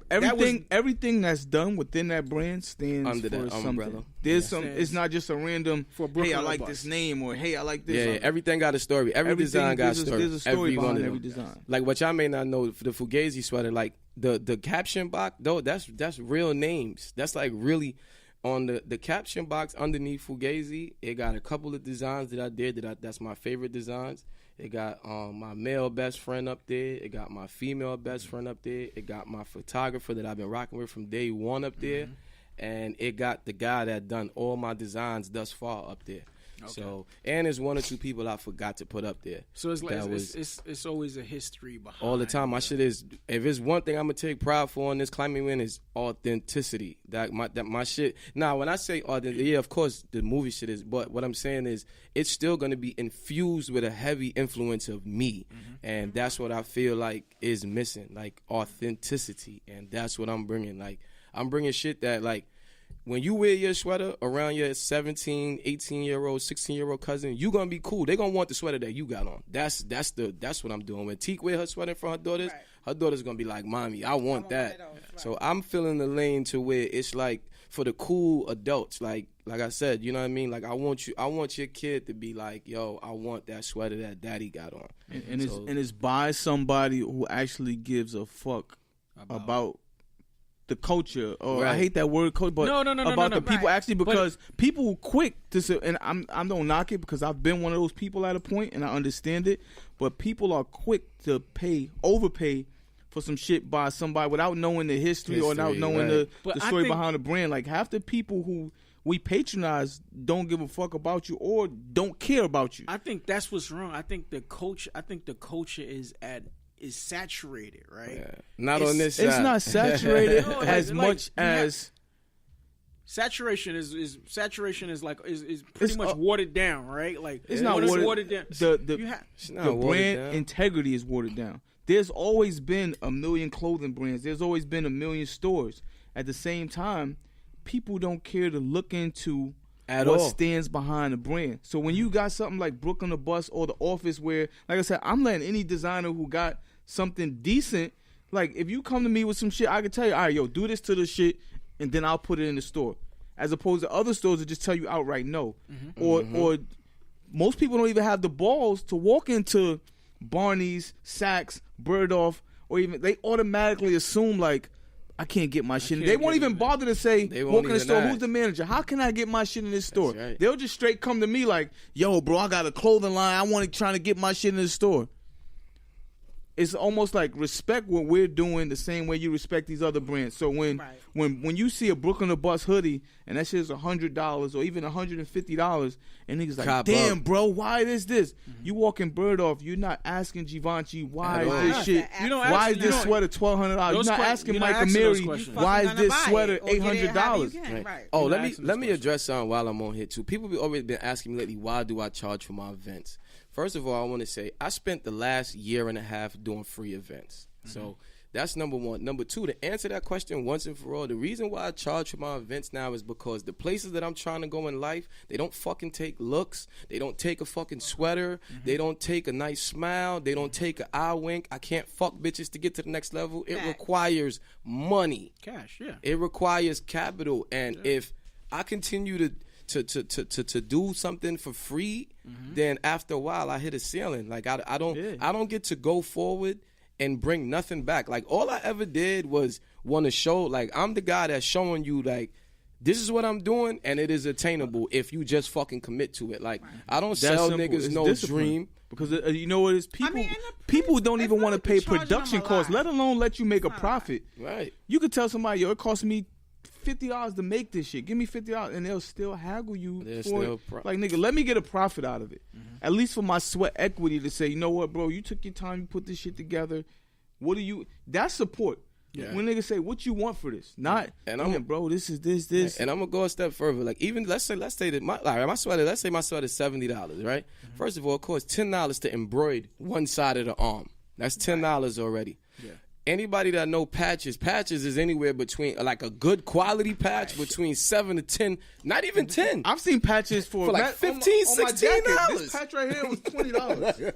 Everything that's done within that brand stands under for that something. umbrella. There's some. It's not just a random. Hey, I like this name, or hey, I like this. Yeah, everything got a story. Every design got a story. There's a story behind every design. Like what y'all may not know, for the Fugazi sweater, like the caption box, though, that's real names. That's like really on the caption box underneath Fugazi. It got a couple of designs that I did that's my favorite designs. It got my male best friend up there. It got my female best friend up there. It got my photographer that I've been rocking with from day one up there. And it got the guy that done all my designs thus far up there. Okay. So, and there's one or two people I forgot to put up there. So it's like it's always a history behind all the time. My shit is, if it's one thing I'm gonna take pride for on this climbing win is authenticity. That my shit. Now, when I say authentic, yeah, of course the movie shit is, but what I'm saying is it's still gonna be infused with a heavy influence of me, and that's what I feel like is missing, like authenticity, and that's what I'm bringing. Like I'm bringing shit that like. When you wear your sweater around your 17, 18-year-old, 16-year-old cousin, you gonna be cool. They gonna want the sweater that you got on. That's what I'm doing. When Teak wear her sweater for her daughters, her daughter's gonna be like, "Mommy, I want that." So I'm feeling the lane to where it's like for the cool adults. Like I said, you know what I mean? Like I want your kid to be like, "Yo, I want that sweater that Daddy got on." And it's by somebody who actually gives a fuck about the culture, or I hate that word, culture, but about the people actually, because people quick to say, and I don't knock it because I've been one of those people at a point and I understand it, but people are quick to overpay for some shit by somebody without knowing the history or without knowing the story behind the brand. Like half the people who we patronize don't give a fuck about you or don't care about you. I think that's what's wrong. I think the culture is saturated, right? Yeah. Not on this side. It's not saturated much as saturation is pretty much watered down, right? Like it's not watered down. The brand integrity is watered down. There's always been a million clothing brands. There's always been a million stores. At the same time, people don't care to look into what stands behind the brand. So when you got something like Brooklyn or Bust or The Office, where, like I said, I'm letting any designer who got something decent, like if you come to me with some shit, I can tell you, all right, yo, do this to the shit, and then I'll put it in the store. As opposed to other stores that just tell you outright no. Or most people don't even have the balls to walk into Barney's, Saks, Bergdorf, or even they automatically assume like, I can't get my shit in. They won't even bother to say, walk in the store, who's the manager? How can I get my shit in this store? Right. They'll just straight come to me like, yo, bro, I got a clothing line. I want to try to get my shit in the store. it's almost like respect what we're doing the same way you respect these other brands. So when you see a Brooklyn the Bus hoodie and that shit is $100 or even $150, and niggas like, cop damn, up. Bro, why is this? Mm-hmm. You walking bird off, you're not asking Givenchy why is this shit. Why is this sweater $1,200? You're not asking Mike Amiri why is this sweater $800. Right. Oh, let me address something while I'm on here too. People have always been asking me lately, why do I charge for my events? First of all, I want to say I spent the last year and a half doing free events. Mm-hmm. So that's number one. Number two, to answer that question once and for all, the reason why I charge for my events now is because the places that I'm trying to go in life, they don't fucking take looks. They don't take a fucking sweater. Mm-hmm. They don't take a nice smile. They don't take an eye wink. I can't fuck bitches to get to the next level. It requires money. Cash, yeah. It requires capital. And if I continue to do something for free, then after a while I hit a ceiling. Like I don't get to go forward and bring nothing back. Like all I ever did was want to show, like I'm the guy that's showing you like this is what I'm doing and it is attainable if you just fucking commit to it. Like I don't sell niggas no dream. Because you know what it is? People don't even want to pay production costs, let alone let you make a profit. Right. You could tell somebody, yo, it cost me $50 to make this shit. Give me $50, and they'll still haggle you for it. Like, nigga, let me get a profit out of it. Mm-hmm. At least for my sweat equity to say, you know what, bro, you took your time, you put this shit together. What do you? That's support. Yeah. When niggas say, what you want for this? Not, bro, this is this. And I'm gonna go a step further. Like even let's say that my sweater. Let's say my sweater is $70, right? Mm-hmm. First of all, it costs $10 to embroider one side of the arm. That's $10 already. Yeah. Anybody that know patches is anywhere between like a good quality patch between 7 to 10, not even 10. I've seen patches for like $15, $16. This patch right here was $20.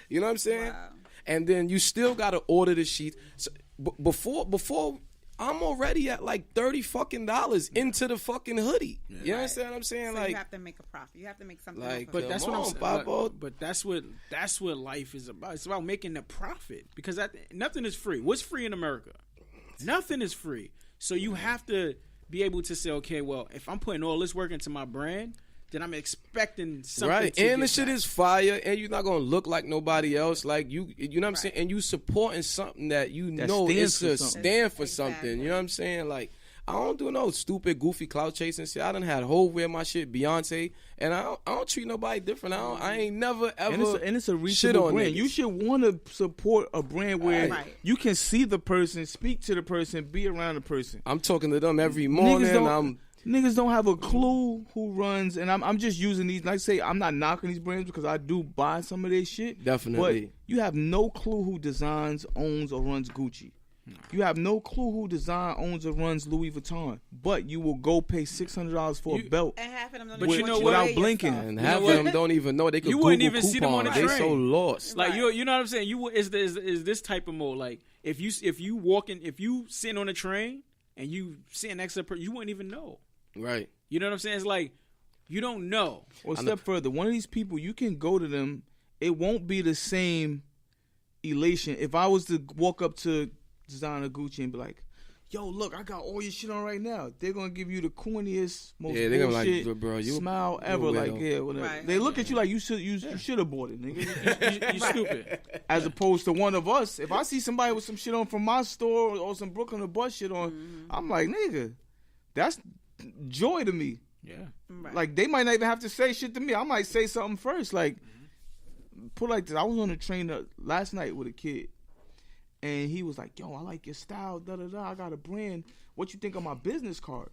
You know what I'm saying? Wow. And then you still gotta order the sheet. So, before I'm already at like $30 fucking into the fucking hoodie. Yeah. You understand what I'm saying? So like you have to make a profit. You have to make something. Like, but that's what I'm saying. But that's what life is about. It's about making a profit because nothing is free. What's free in America? Nothing is free. So you have to be able to say, okay, well, if I'm putting all this work into my brand, then I'm expecting something. Right, and the shit is fire, and you're not gonna look like nobody else. Like you know what I'm saying, and you supporting something that you know is to stand for something. You know what I'm saying? Like I don't do no stupid, goofy clout chasing shit. I done had Hov wear my shit, Beyonce, and I don't treat nobody different. I ain't never ever. And it's a reachable brand. You should want to support a brand where you can see the person, speak to the person, be around the person. I'm talking to them every morning. Niggas don't have a clue who runs, and I'm just using these. Like I say, I'm not knocking these brands because I do buy some of their shit. Definitely. But you have no clue who designs, owns, or runs Gucci. You have no clue who designs, owns, or runs Louis Vuitton. But you will go pay $600 for a belt. And half of them don't but you know without blinking. And half of them don't even know they could. You wouldn't even see them on the train. They so lost. Like you know what I'm saying. Is this type of mode? Like if you sitting on a train and you sitting next to a person, you wouldn't even know. Right. You know what I'm saying? It's like, you don't know. Well, a step further, one of these people, you can go to them, it won't be the same elation. If I was to walk up to designer Gucci and be like, yo, look, I got all your shit on right now. They're going to give you the corniest, most bullshit like, bro, smile ever. Like, whatever. Right. They look at you like you should have bought it, nigga. You stupid. As opposed to one of us, if I see somebody with some shit on from my store or some Brooklyn the Bus shit on, I'm like, nigga, that's joy to me. Yeah. Right. Like they might not even have to say shit to me. I might say something first. Like put like this. I was on the train last night with a kid and he was like, yo, I like your style, I got a brand. What you think of my business card?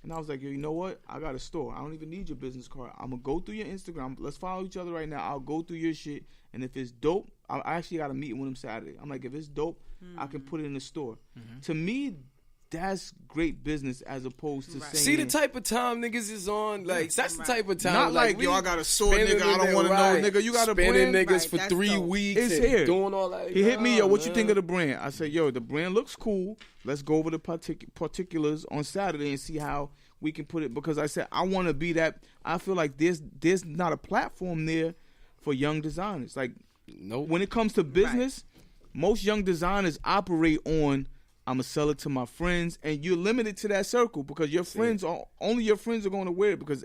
And I was like, yo, you know what? I got a store. I don't even need your business card. I'm gonna go through your Instagram. Let's follow each other right now. I'll go through your shit. And if it's dope, I actually got a meeting with him Saturday. I'm like, if it's dope, I can put it in the store. To me, that's great business as opposed to saying. See the type of time niggas is on. Like that's the type of time. Not like yo, I got a store, nigga. I don't want to know, nigga. You got a brand. Spending niggas for 3 weeks. It's here. Doing all that. He hit me, yo. What you think of the brand? I said, yo, the brand looks cool. Let's go over the particulars on Saturday and see how we can put it. Because I said I want to be that. I feel like there's not a platform there for young designers. Like when it comes to business, most young designers operate on. I'm going to sell it to my friends, and you're limited to that circle because your friends only your friends are going to wear it because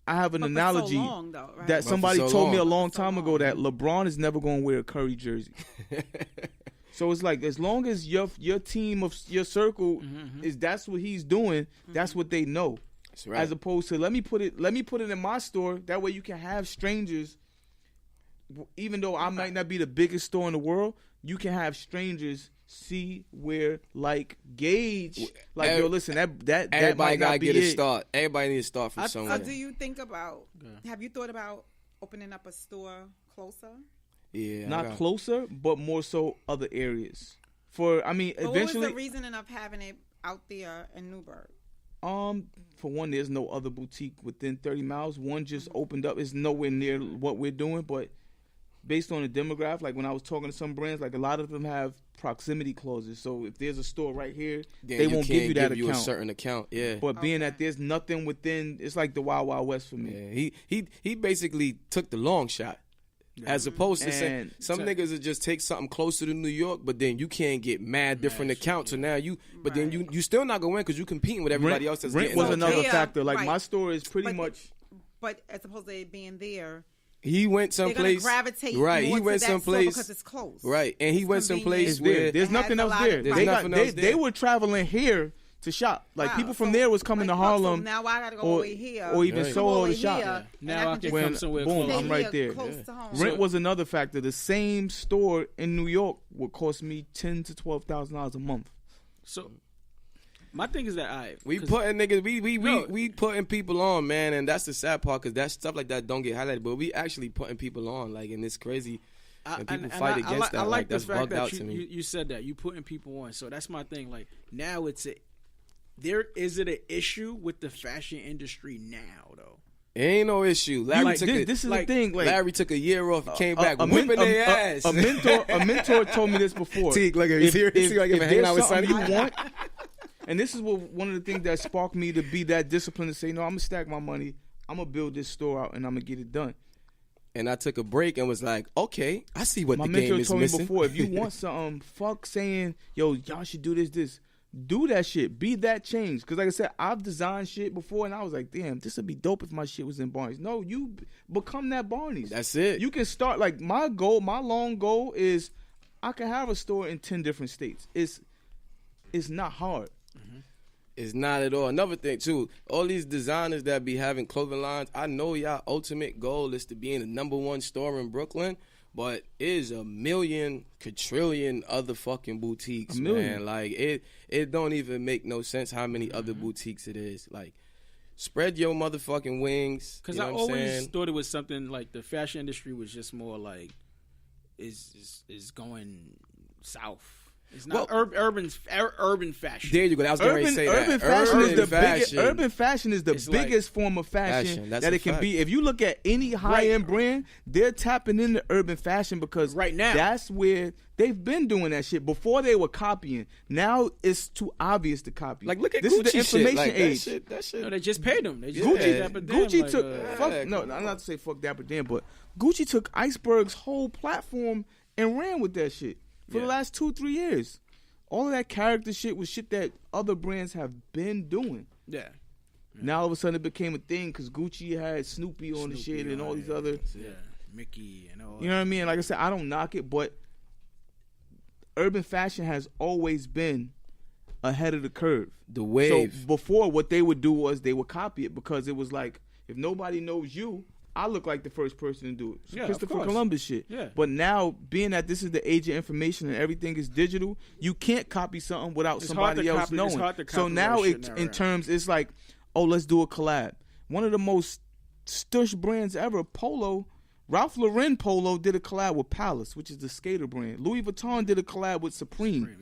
I have an analogy so long, though, right? that somebody told me a long time ago that long. LeBron is never going to wear a Curry jersey. So it's like as long as your team of your circle is that's what he's doing, that's what they know. That's right. As opposed to let me put it in my store. That way you can have strangers. Even though I might not be the biggest store in the world, you can have strangers see where like gauge like yo listen that everybody gotta get a start. Everybody needs to start from somewhere. Do you think about? Have you thought about opening up a store closer? Yeah, not closer, but more so other areas. Eventually. What was the reasoning of having it out there in Newburgh? For one, there's no other boutique within 30 miles. One just opened up. It's nowhere near what we're doing, but based on the demographic, like when I was talking to some brands, like a lot of them have proximity clauses. So if there's a store right here, they won't give you that account. A certain account, yeah. But being that there's nothing within, it's like the Wild Wild West for me. Yeah, he basically took the long shot. As opposed to saying some niggas will just take something closer to New York, but then you can't get mad different accounts. So now then you still not gonna win because you competing with everybody else that's rent getting was out another there. factor. Like my store is pretty much. But as opposed to it being there, he went someplace. They're gonna gravitate right. More he went to that someplace because it's close. Right, and he went someplace where there's nothing else there. They were traveling here to shop. Like people from there was coming to Harlem. So now I gotta go over here, or even Soho to shop. Yeah. Now I can come somewhere boom, close. I'm right there. Rent was another factor. The same store in New York would cost me $10,000 to $12,000 a month. So my thing is that we putting niggas, we putting people on, man, and that's the sad part because that stuff like that don't get highlighted, but we actually putting people on, like, and it's crazy. And people fight against that. I like that's the fact bugged out that to me. You said that you putting people on, so that's my thing. Like now, is it an issue with the fashion industry now though? It ain't no issue. Larry this is the thing. Like, Larry took a year off. He came back whipping their ass. A mentor told me this before. And this is one of the things that sparked me to be that disciplined to say, no, I'm gonna stack my money. I'm gonna build this store out and I'm gonna get it done. And I took a break and was like, okay, I see what the game is missing. My mentor told me before, if you want something, fuck saying, yo, y'all should do this. Do that shit. Be that change. Because like I said, I've designed shit before and I was like, damn, this would be dope if my shit was in Barney's. No, you become that Barney's. That's it. You can start, like my long goal is I can have a store in 10 different states. It's not hard. Mm-hmm. It's not at all. Another thing too, all these designers that be having clothing lines, I know y'all ultimate goal is to be in the #1 store in Brooklyn, but it is a million, quadrillion other fucking boutiques, man. Like it don't even make no sense how many other boutiques it is. Like, spread your motherfucking wings. Because I always thought it was something like the fashion industry was just more like is going south. It's not urban fashion. There you go. I was going to say urban that. Urban fashion is the biggest form of fashion that it can be. If you look at any high-end brand, they're tapping into urban fashion because right now that's where they've been doing that shit. Before they were copying. Now it's too obvious to copy. Like, look at this Gucci is the information age. That shit. No, they just paid them. They just Gucci took no, I'm not to say fuck Dapper Dan, but Gucci took Iceberg's whole platform and ran with that shit. For the last 2-3 years. All of that character shit was shit that other brands have been doing. Yeah. Now all of a sudden it became a thing because Gucci had Snoopy on the shit and all these other... Yeah, Mickey and all that. You know what I mean? Like I said, I don't knock it, but urban fashion has always been ahead of the curve. The wave. So before, what they would do was they would copy it because it was like, if nobody knows you... I look like the first person to do it. Yeah, Christopher Columbus shit. Yeah. But now, being that this is the age of information and everything is digital, you can't copy something without somebody else knowing. It's hard to copy so now, in terms, it's like, oh, let's do a collab. One of the most stush brands ever, Polo, Ralph Lauren Polo did a collab with Palace, which is the skater brand. Louis Vuitton did a collab with Supreme.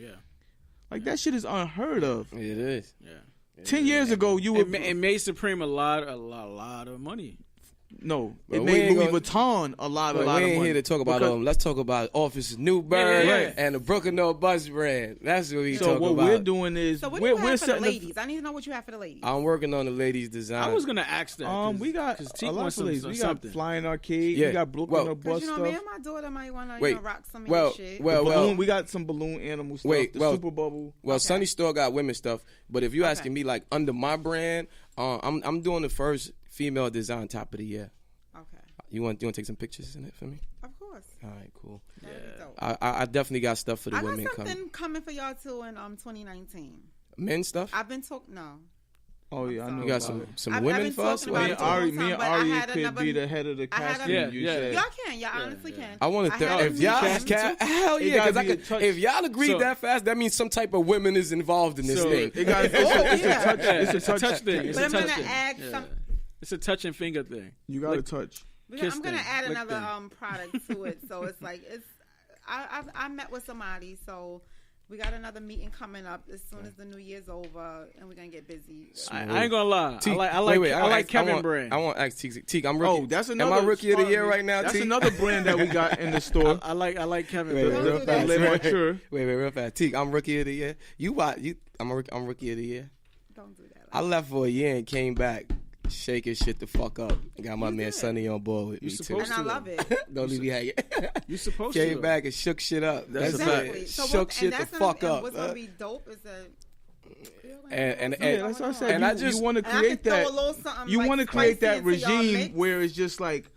Like, that shit is unheard of. It is. Yeah. 10 years ago, you would... It made Supreme a lot of money. No, it made Louis Vuitton a lot of money. We ain't here to talk about let's talk about Office Newburgh and the Brooklyn No Bus brand. That's what we talk about. So what we're doing is we're for the ladies. I need to know what you have for the ladies. I'm working on the ladies' design. I was gonna ask that. We got a lot of ladies. We got Flying Arcade. Yeah. We got Brooklyn No Bus stuff. Me and my daughter might want to rock some of your shit. Balloon, we got some balloon animal stuff. Super Bubble. Well, Sonny Store got women's stuff, but if you're asking me like under my brand, I'm doing the first female design top of the year. Okay. You want to take some pictures in it for me? Of course. All right, cool. Yeah. I definitely got stuff for the women coming. I got something coming for y'all too in 2019. Men stuff? I've been talking. No. Oh yeah, I know. You got some women for us? Me and Ari could be the head of the casting. Y'all can. Y'all honestly can. I want to. If y'all can, hell yeah, because if y'all agreed that fast, that means some type of women is involved in this thing. It's a touch thing. But I'm gonna add some. It's a touch and finger thing. You got to touch. I'm gonna add another product to it, so it's like it's. I met with somebody, so. We got another meeting coming up as soon as the New Year's over, and we're gonna get busy. I ain't gonna lie. I like Kevin brand. I want to ask Teak. I'm rookie. Oh, that's another. Am I rookie of the year right now? That's Teak? Another brand that we got in the store. I like Kevin. Wait, real fast. Teak, I'm rookie of the year. I'm rookie of the year. Don't do that. I left for a year and came back. Shaking shit the fuck up. Got my man Sonnie on board with me too. And I love it. Don't leave me hanging. You supposed to. Came back and shook shit up. That's exactly. So shook shit the fuck up. What's gonna be dope is that. That's what I said. And you want to create that. You want to create that regime where it's just like.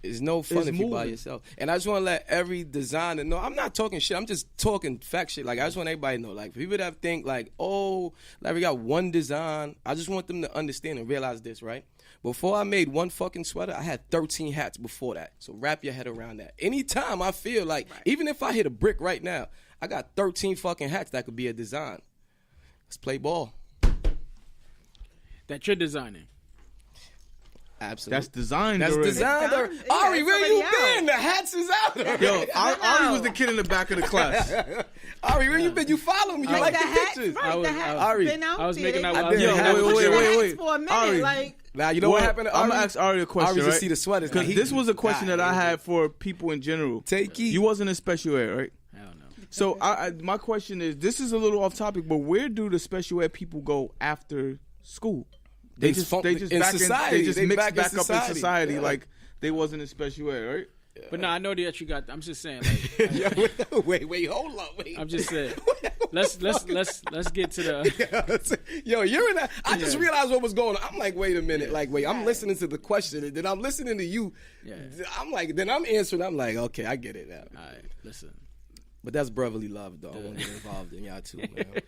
It's no fun if you're by yourself. And I just want to let every designer know, I'm not talking shit. I'm just talking fact shit. Like, I just want everybody to know. Like, people that think, like, oh, like, we got one design. I just want them to understand and realize this, right? Before I made one fucking sweater, I had 13 hats before that. So wrap your head around that. Anytime I feel like, even if I hit a brick right now, I got 13 fucking hats that could be a design. Let's play ball. That you're designing. Absolutely. That's designed. That's designed. Ari, where you been? The hats is out. Yo, Ari was the kid in the back of the class. Ari, where you been? You follow me. You like the pictures. Right, the hats been out there. I was making out wait. For a minute, Ari. like. Now, you know what happened? I'm going to ask Ari a question, Ari just see the sweaters. Because this was a question that I had for people in general. You wasn't in special ed, right? I don't know. So my question is, this is a little off topic, but where do the special ed people go after school? They just mix back up in society. Like they wasn't in special ed, right? But no, I know that you got. I'm just saying. Like, wait, hold up, wait. I'm just saying. Let's get to the. Yo, you're in that. I just realized what was going on. I'm like, wait a minute. Like, wait, I'm listening to the question, and then I'm listening to you. Yeah. I'm like, then I'm answering. I'm like, okay, I get it now. All right, listen. But that's brotherly love, though. I want to get involved in y'all too, man.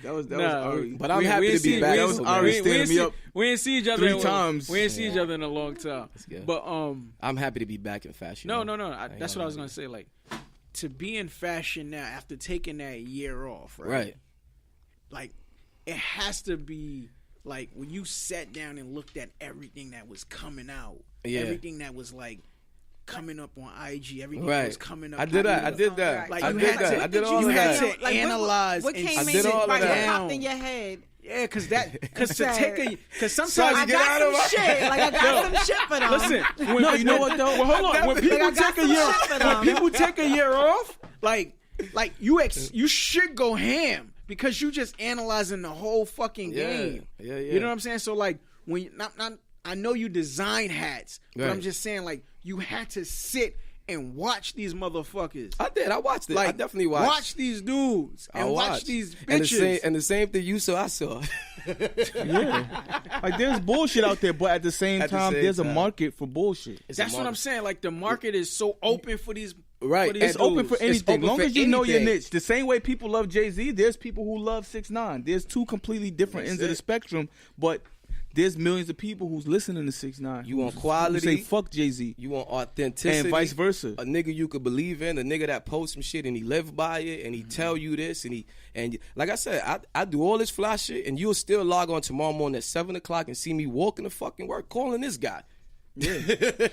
That was Ari. But I'm happy to be back. That was Ari standing me up. We ain't see each other 3 times. We ain't see each other in a long time. But I'm happy to be back in fashion. No. That's what I was gonna say. Like, to be in fashion now after taking that year off, right? Right. Like, it has to be like when you sat down and looked at everything that was coming out, everything that was like coming up on IG, everything that was coming up. I did that. Like, I did all of that. You had to analyze. What came I did all of that. Popped in your head. Yeah, because sometimes I got some shit. Like, I got some shit for them. Listen, no, you know what though? Well, hold on. When people take a year off, like you should go ham because you just analyzing the whole fucking game. Yeah. You know what I'm saying? So like when you, I know you design hats, but I'm just saying like you had to sit and watch these motherfuckers. I did. I watched it. Like, I definitely watched. Watch these dudes and watch these bitches. And the same thing you saw, I saw. Like, there's bullshit out there, but at the same time, there's a market for bullshit. That's what I'm saying. Like, the market is so open for these. Right. It's open for anything. As long as you know your niche. The same way people love Jay-Z, there's people who love 6ix9ine. There's two completely different ends of the spectrum, but there's millions of people who's listening to 6ix9ine. You want quality. Who say fuck Jay-Z. You want authenticity. And vice versa. A nigga you could believe in. A nigga that posts some shit and he live by it and he tell you this and like I said, I do all this fly shit and you'll still log on tomorrow morning at 7 o'clock and see me walking to fucking work calling this guy. Yeah.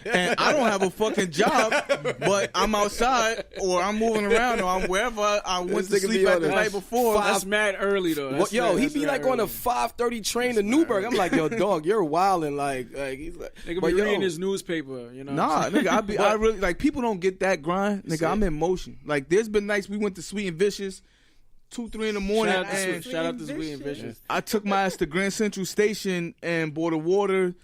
And I don't have a fucking job, but I'm outside or I'm moving around or I'm wherever I went to sleep at the night before. That's mad early though. He be like on a 5:30 train to Newburgh. I'm like, yo, dog, you're wilding. Like he's like, nigga be reading his newspaper, you know. Nah, nigga, I really like people don't get that grind. Nigga, I'm in motion. Like there's been nights we went to Sweet and Vicious 2-3 in the morning. Shout out to Sweet and Vicious. I took my ass to Grand Central Station and bought a water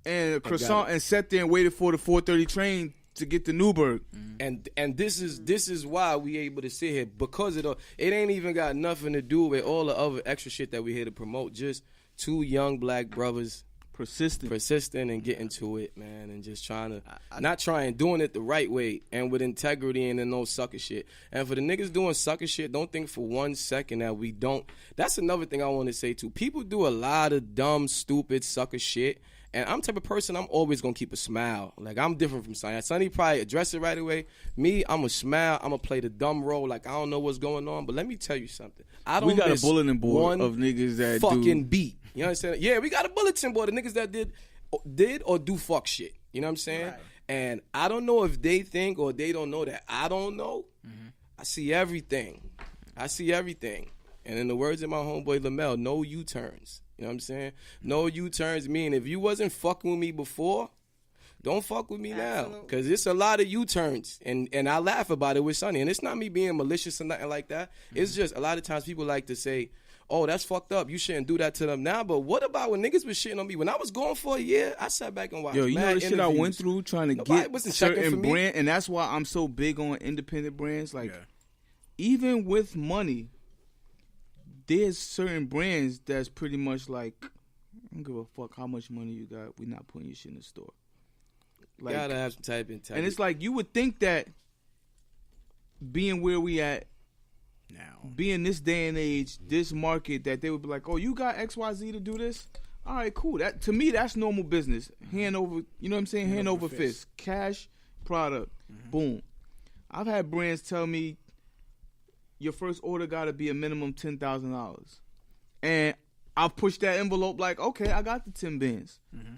and a croissant and sat there and waited for the 4:30 train to get to Newburgh. And this is why we able to sit here because it ain't even got nothing to do with all the other extra shit that we here to promote. Just two young black brothers persistent and getting to it, man, and just doing it the right way and with integrity and then no sucker shit. And for the niggas doing sucker shit, don't think for 1 second that we don't. That's another thing I want to say too. People do a lot of dumb, stupid, sucker shit. And I'm the type of person, I'm always going to keep a smile. Like, I'm different from Sonny. Sonny probably address it right away. Me, I'm going to smile. I'm going to play the dumb role like I don't know what's going on. But let me tell you something. We got a bulletin board of niggas that fucking beat. You understand? Yeah, we got a bulletin board of niggas that did or do fuck shit. You know what I'm saying? Right. And I don't know if they think or they don't know that I don't know. Mm-hmm. I see everything. And in the words of my homeboy Lamel, no U-turns. You know what I'm saying? No U-turns mean if you wasn't fucking with me before, don't fuck with me now. Because it's a lot of U-turns. And I laugh about it with Sonny. And it's not me being malicious or nothing like that. Mm-hmm. It's just a lot of times people like to say, oh, that's fucked up. You shouldn't do that to them now. But what about when niggas was shitting on me? When I was going for a year, I sat back and watched. Yo, you know the shit I went through trying to get certain brand. And that's why I'm so big on independent brands. Like, even with money, there's certain brands that's pretty much like, I don't give a fuck how much money you got. We're not putting your shit in the store. Like, gotta have some type of integrity. And it's like, you would think that being where we at now, being this day and age, this market, that they would be like, oh, you got XYZ to do this? All right, cool. That, to me, that's normal business. Hand over, you know what I'm saying? Hand over fist. Cash, product, boom. I've had brands tell me, your first order got to be a minimum $10,000. And I've pushed that envelope like, okay, I got the 10 bands. Mm-hmm.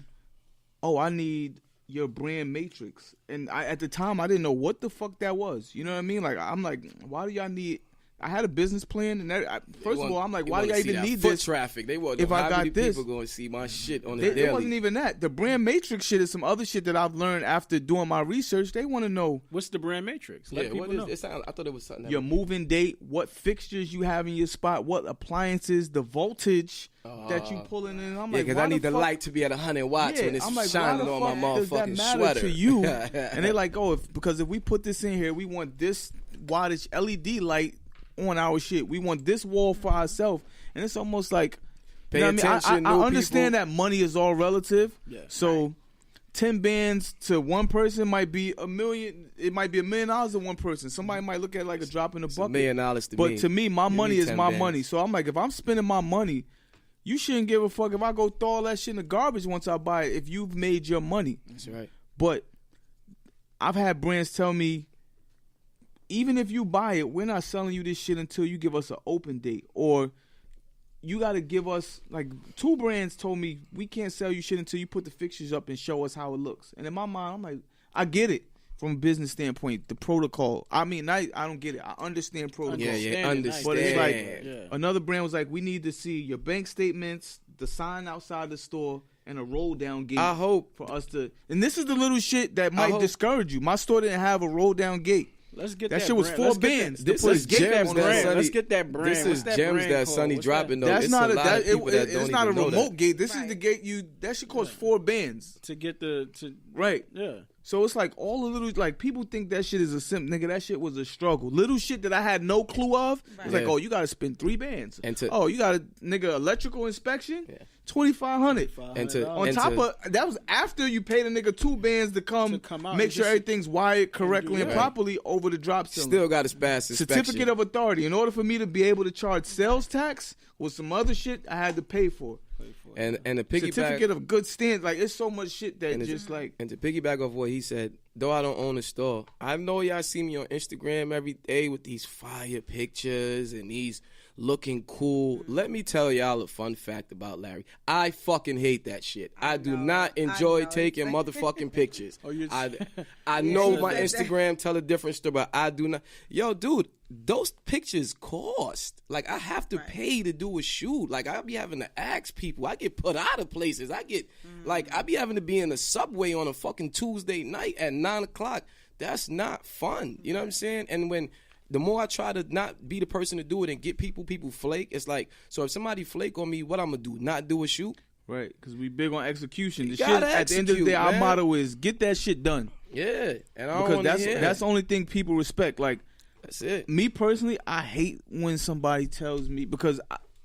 Oh, I need your brand matrix. And at the time, I didn't know what the fuck that was. You know what I mean? Like, I'm like, why do y'all need... I had a business plan, and first of all, I'm like, why do y'all even need this? Traffic. They want if I got many this, people going to see my shit on the daily. It wasn't even that. The brand matrix shit is some other shit that I've learned after doing my research. They want to know what's the brand matrix. Let people know. I thought it was something. Your moving date, what fixtures you have in your spot, what appliances, the voltage that you pulling in. I'm like, because I need the light to be at 100 watts when it's like, shining on my motherfucking sweater. To you? And they're like, oh, because if we put this in here, we want this wattage LED light on our shit. We want this wall for ourselves. And it's almost like, you know what I mean? I understand that money is all relative. Yeah, so 10 bands to one person might be $1 million. It might be $1 million to one person. Somebody might look at it like a drop in the bucket. $1 million to me. But to me, my money is my money. So I'm like, if I'm spending my money, you shouldn't give a fuck if I go throw all that shit in the garbage once I buy it if you've made your money. That's right. But I've had brands tell me, even if you buy it, we're not selling you this shit until you give us an open date. Or you got to give us, like, 2 brands told me, we can't sell you shit until you put the fixtures up and show us how it looks. And in my mind, I'm like, I get it from a business standpoint, the protocol. I mean, I don't get it. I understand protocol. Yeah, understand. But it's like, another brand was like, we need to see your bank statements, the sign outside the store, and a roll down gate. I hope. For us to, and this is the little shit that might discourage you. My store didn't have a roll down gate. Let's get that shit was brand. 4 bands. This is gems that Sonny. Let's get that brand. This is gems that Sonny dropping. Though that's it's not a lot of people that don't it's not a even know remote that. gate. This is the gate that should cost 4 bands to get the right. Yeah. So it's like all the little, like, people think that shit is a simp. Nigga, that shit was a struggle. Little shit that I had no clue of. Right. It's like, oh, you got to spend 3 bands. And you got a nigga electrical inspection. Yeah. $2,500. And on top of that was after you paid a nigga 2 bands to come out, make sure everything's wired correctly and properly over the drop ceiling. Still got his pass inspection. Certificate of authority. In order for me to be able to charge sales tax with some other shit, I had to pay for. And the piggyback, certificate of good stand, like, it's so much shit that just like. And to piggyback off what he said, though I don't own a store, I know y'all see me on Instagram every day with these fire pictures and these looking cool. Let me tell y'all a fun fact about Larry. I fucking hate that shit. I do not enjoy taking motherfucking pictures. I know my Instagram tell a different story, but I do not. Yo, dude, those pictures cost. Like, I have to pay to do a shoot. Like, I be having to ask people. I get put out of places. I get, like, I be having to be in the subway on a fucking Tuesday night at 9 o'clock. That's not fun. You know what I'm saying? And when the more I try to not be the person to do it and get people flake, it's like, so if somebody flake on me, what I'm going to do? Not do a shoot? Right, because we big on execution. The shit, at the end of the day, our motto is get that shit done. Yeah. And I don't because that's the only thing people respect. Like, that's it. Me personally, I hate when somebody tells me, because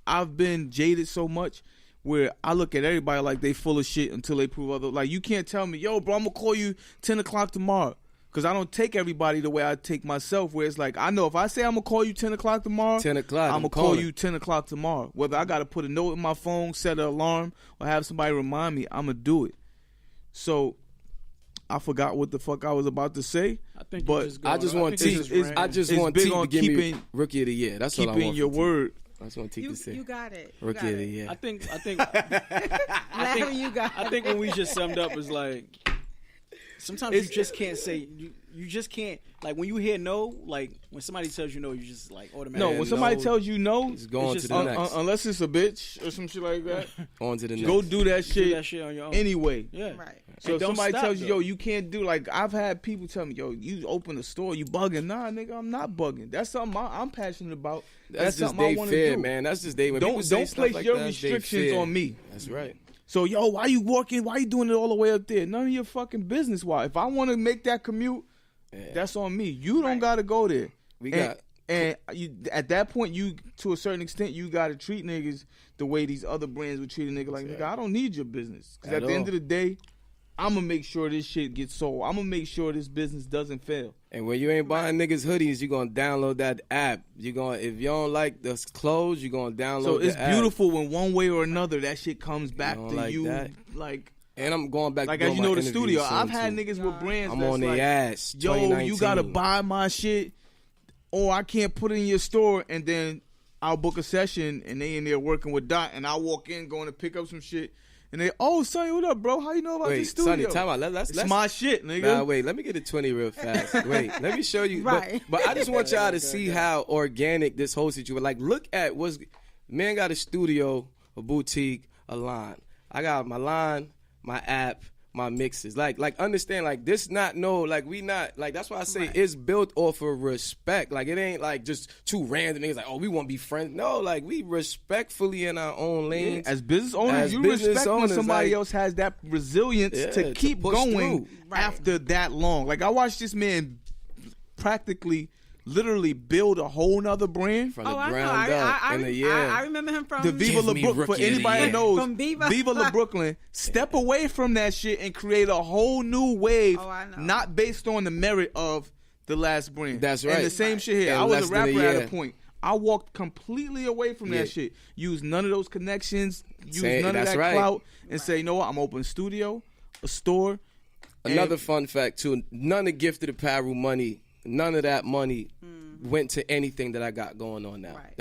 I've been jaded so much. where I look at everybody like they full of shit until they prove other. Like, you can't tell me, yo, bro, I'm going to call you 10 o'clock tomorrow. Because I don't take everybody the way I take myself, where it's like, I know if I say I'm going to call you 10 o'clock tomorrow, 10 o'clock, I'm going to call you 10 o'clock tomorrow. Whether I got to put a note in my phone, set an alarm, or have somebody remind me, I'm going to do it. So I forgot what the fuck I was about to say. I just want T to give me Rookie of the Year. That's all I want. Keeping your word. That's what T to say. You got it. Rookie of the Year. I think You got it. I think when we just summed up is like, sometimes you just can't say you just can't, like, when you hear no, like when somebody tells you no, you just like automatically. No, when somebody tells you no, it's going to the next. Unless it's a bitch or some shit like that. On to the next. Go do that shit. Do that shit on your own. Anyway. Yeah. Right. So if somebody tells you, yo, you can't do, like, I've had people tell me, yo, you open a store, you bugging. Nah, nigga, I'm not bugging. That's something I'm passionate about. That's just they fair, man. That's just they. Don't place like your restrictions on me. That's right. So, yo, why you working? Why you doing it all the way up there? None of your fucking business. Why? If I want to make that commute, that's on me. You don't got to go there. And you, at that point, you, to a certain extent, you got to treat niggas the way these other brands would treat a nigga. Like, nigga, I don't need your business. Because at the end of the day, I'm going to make sure this shit gets sold. I'm going to make sure this business doesn't fail. And when you ain't buying niggas hoodies, you're going to download that app. If you don't like the clothes, you're going to download the app. So it's beautiful when one way or another that shit comes back to like you. That. Like, and I'm going back like, to as you know, the studio. soon I've had too. niggas with brands I'm that's on their like, ass. yo, you got to buy my shit or I can't put it in your store, and then I'll book a session and they in there working with Dot, and I walk in going to pick up some shit. And they, oh, Sonny, what up, bro? How you know about this studio? Sonny, time out. It's my shit, nigga. Nah, wait, let me get a 20 real fast. Wait, let me show you. Right. But I just want y'all to see how organic this whole situation. Like, look at man got a studio, a boutique, a line. I got my line, my app, my mixes. Like understand, like, this not we not, like, that's why I say it's built off of respect. Like, it ain't like just two random niggas like, oh, we want to be friends. No, like, we respectfully in our own lanes. Yeah, as business owners, you respect when somebody else has that resilience to keep going after that long. Like, I watched this man practically literally build a whole nother brand from the ground up in a year. I remember him from the Viva La Brooklyn. For anybody that knows, from Viva La Brooklyn, step away from that shit and create a whole new wave, not based on the merit of the last brand. That's right. And the same shit here. I was a rapper at a point. I walked completely away from that shit. Use none of those connections. Use none of that clout. And say, you know what? I'm open a studio, a store. Another fun fact, too. None of Gifted Apparel money, none of that money went to anything that I got going on now. Right.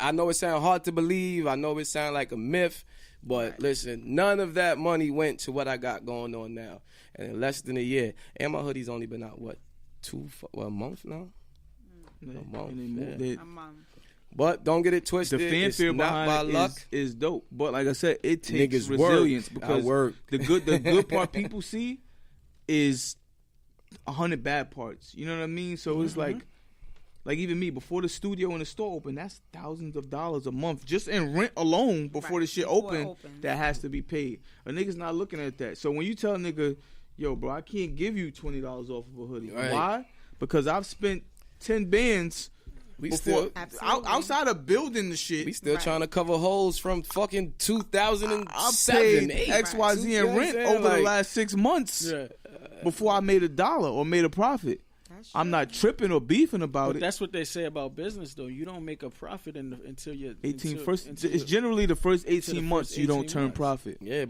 I know it sounds hard to believe. I know it sounds like a myth. But listen, none of that money went to what I got going on now. And in less than a year. And my hoodie's only been out, a month now? A month. But don't get it twisted. The fanfare behind it is dope. But like I said, it takes resilience because the good part people see is 100 bad parts. You know what I mean? So it's like even me, before the studio and the store open, that's thousands of dollars a month just in rent alone before the shit open that has to be paid. A nigga's not looking at that. So when you tell a nigga, yo, bro, I can't give you $20 off of a hoodie. Right. Why? Because I've spent 10 bands outside of building the shit. We still trying to cover holes from fucking 2007, I paid XYZ in rent over the last 6 months before I made $1 or made a profit. I'm not tripping or beefing about it. That's what they say about business, though. You don't make a profit until you're 18. It's generally the first 18 months you don't turn profit. Yeah,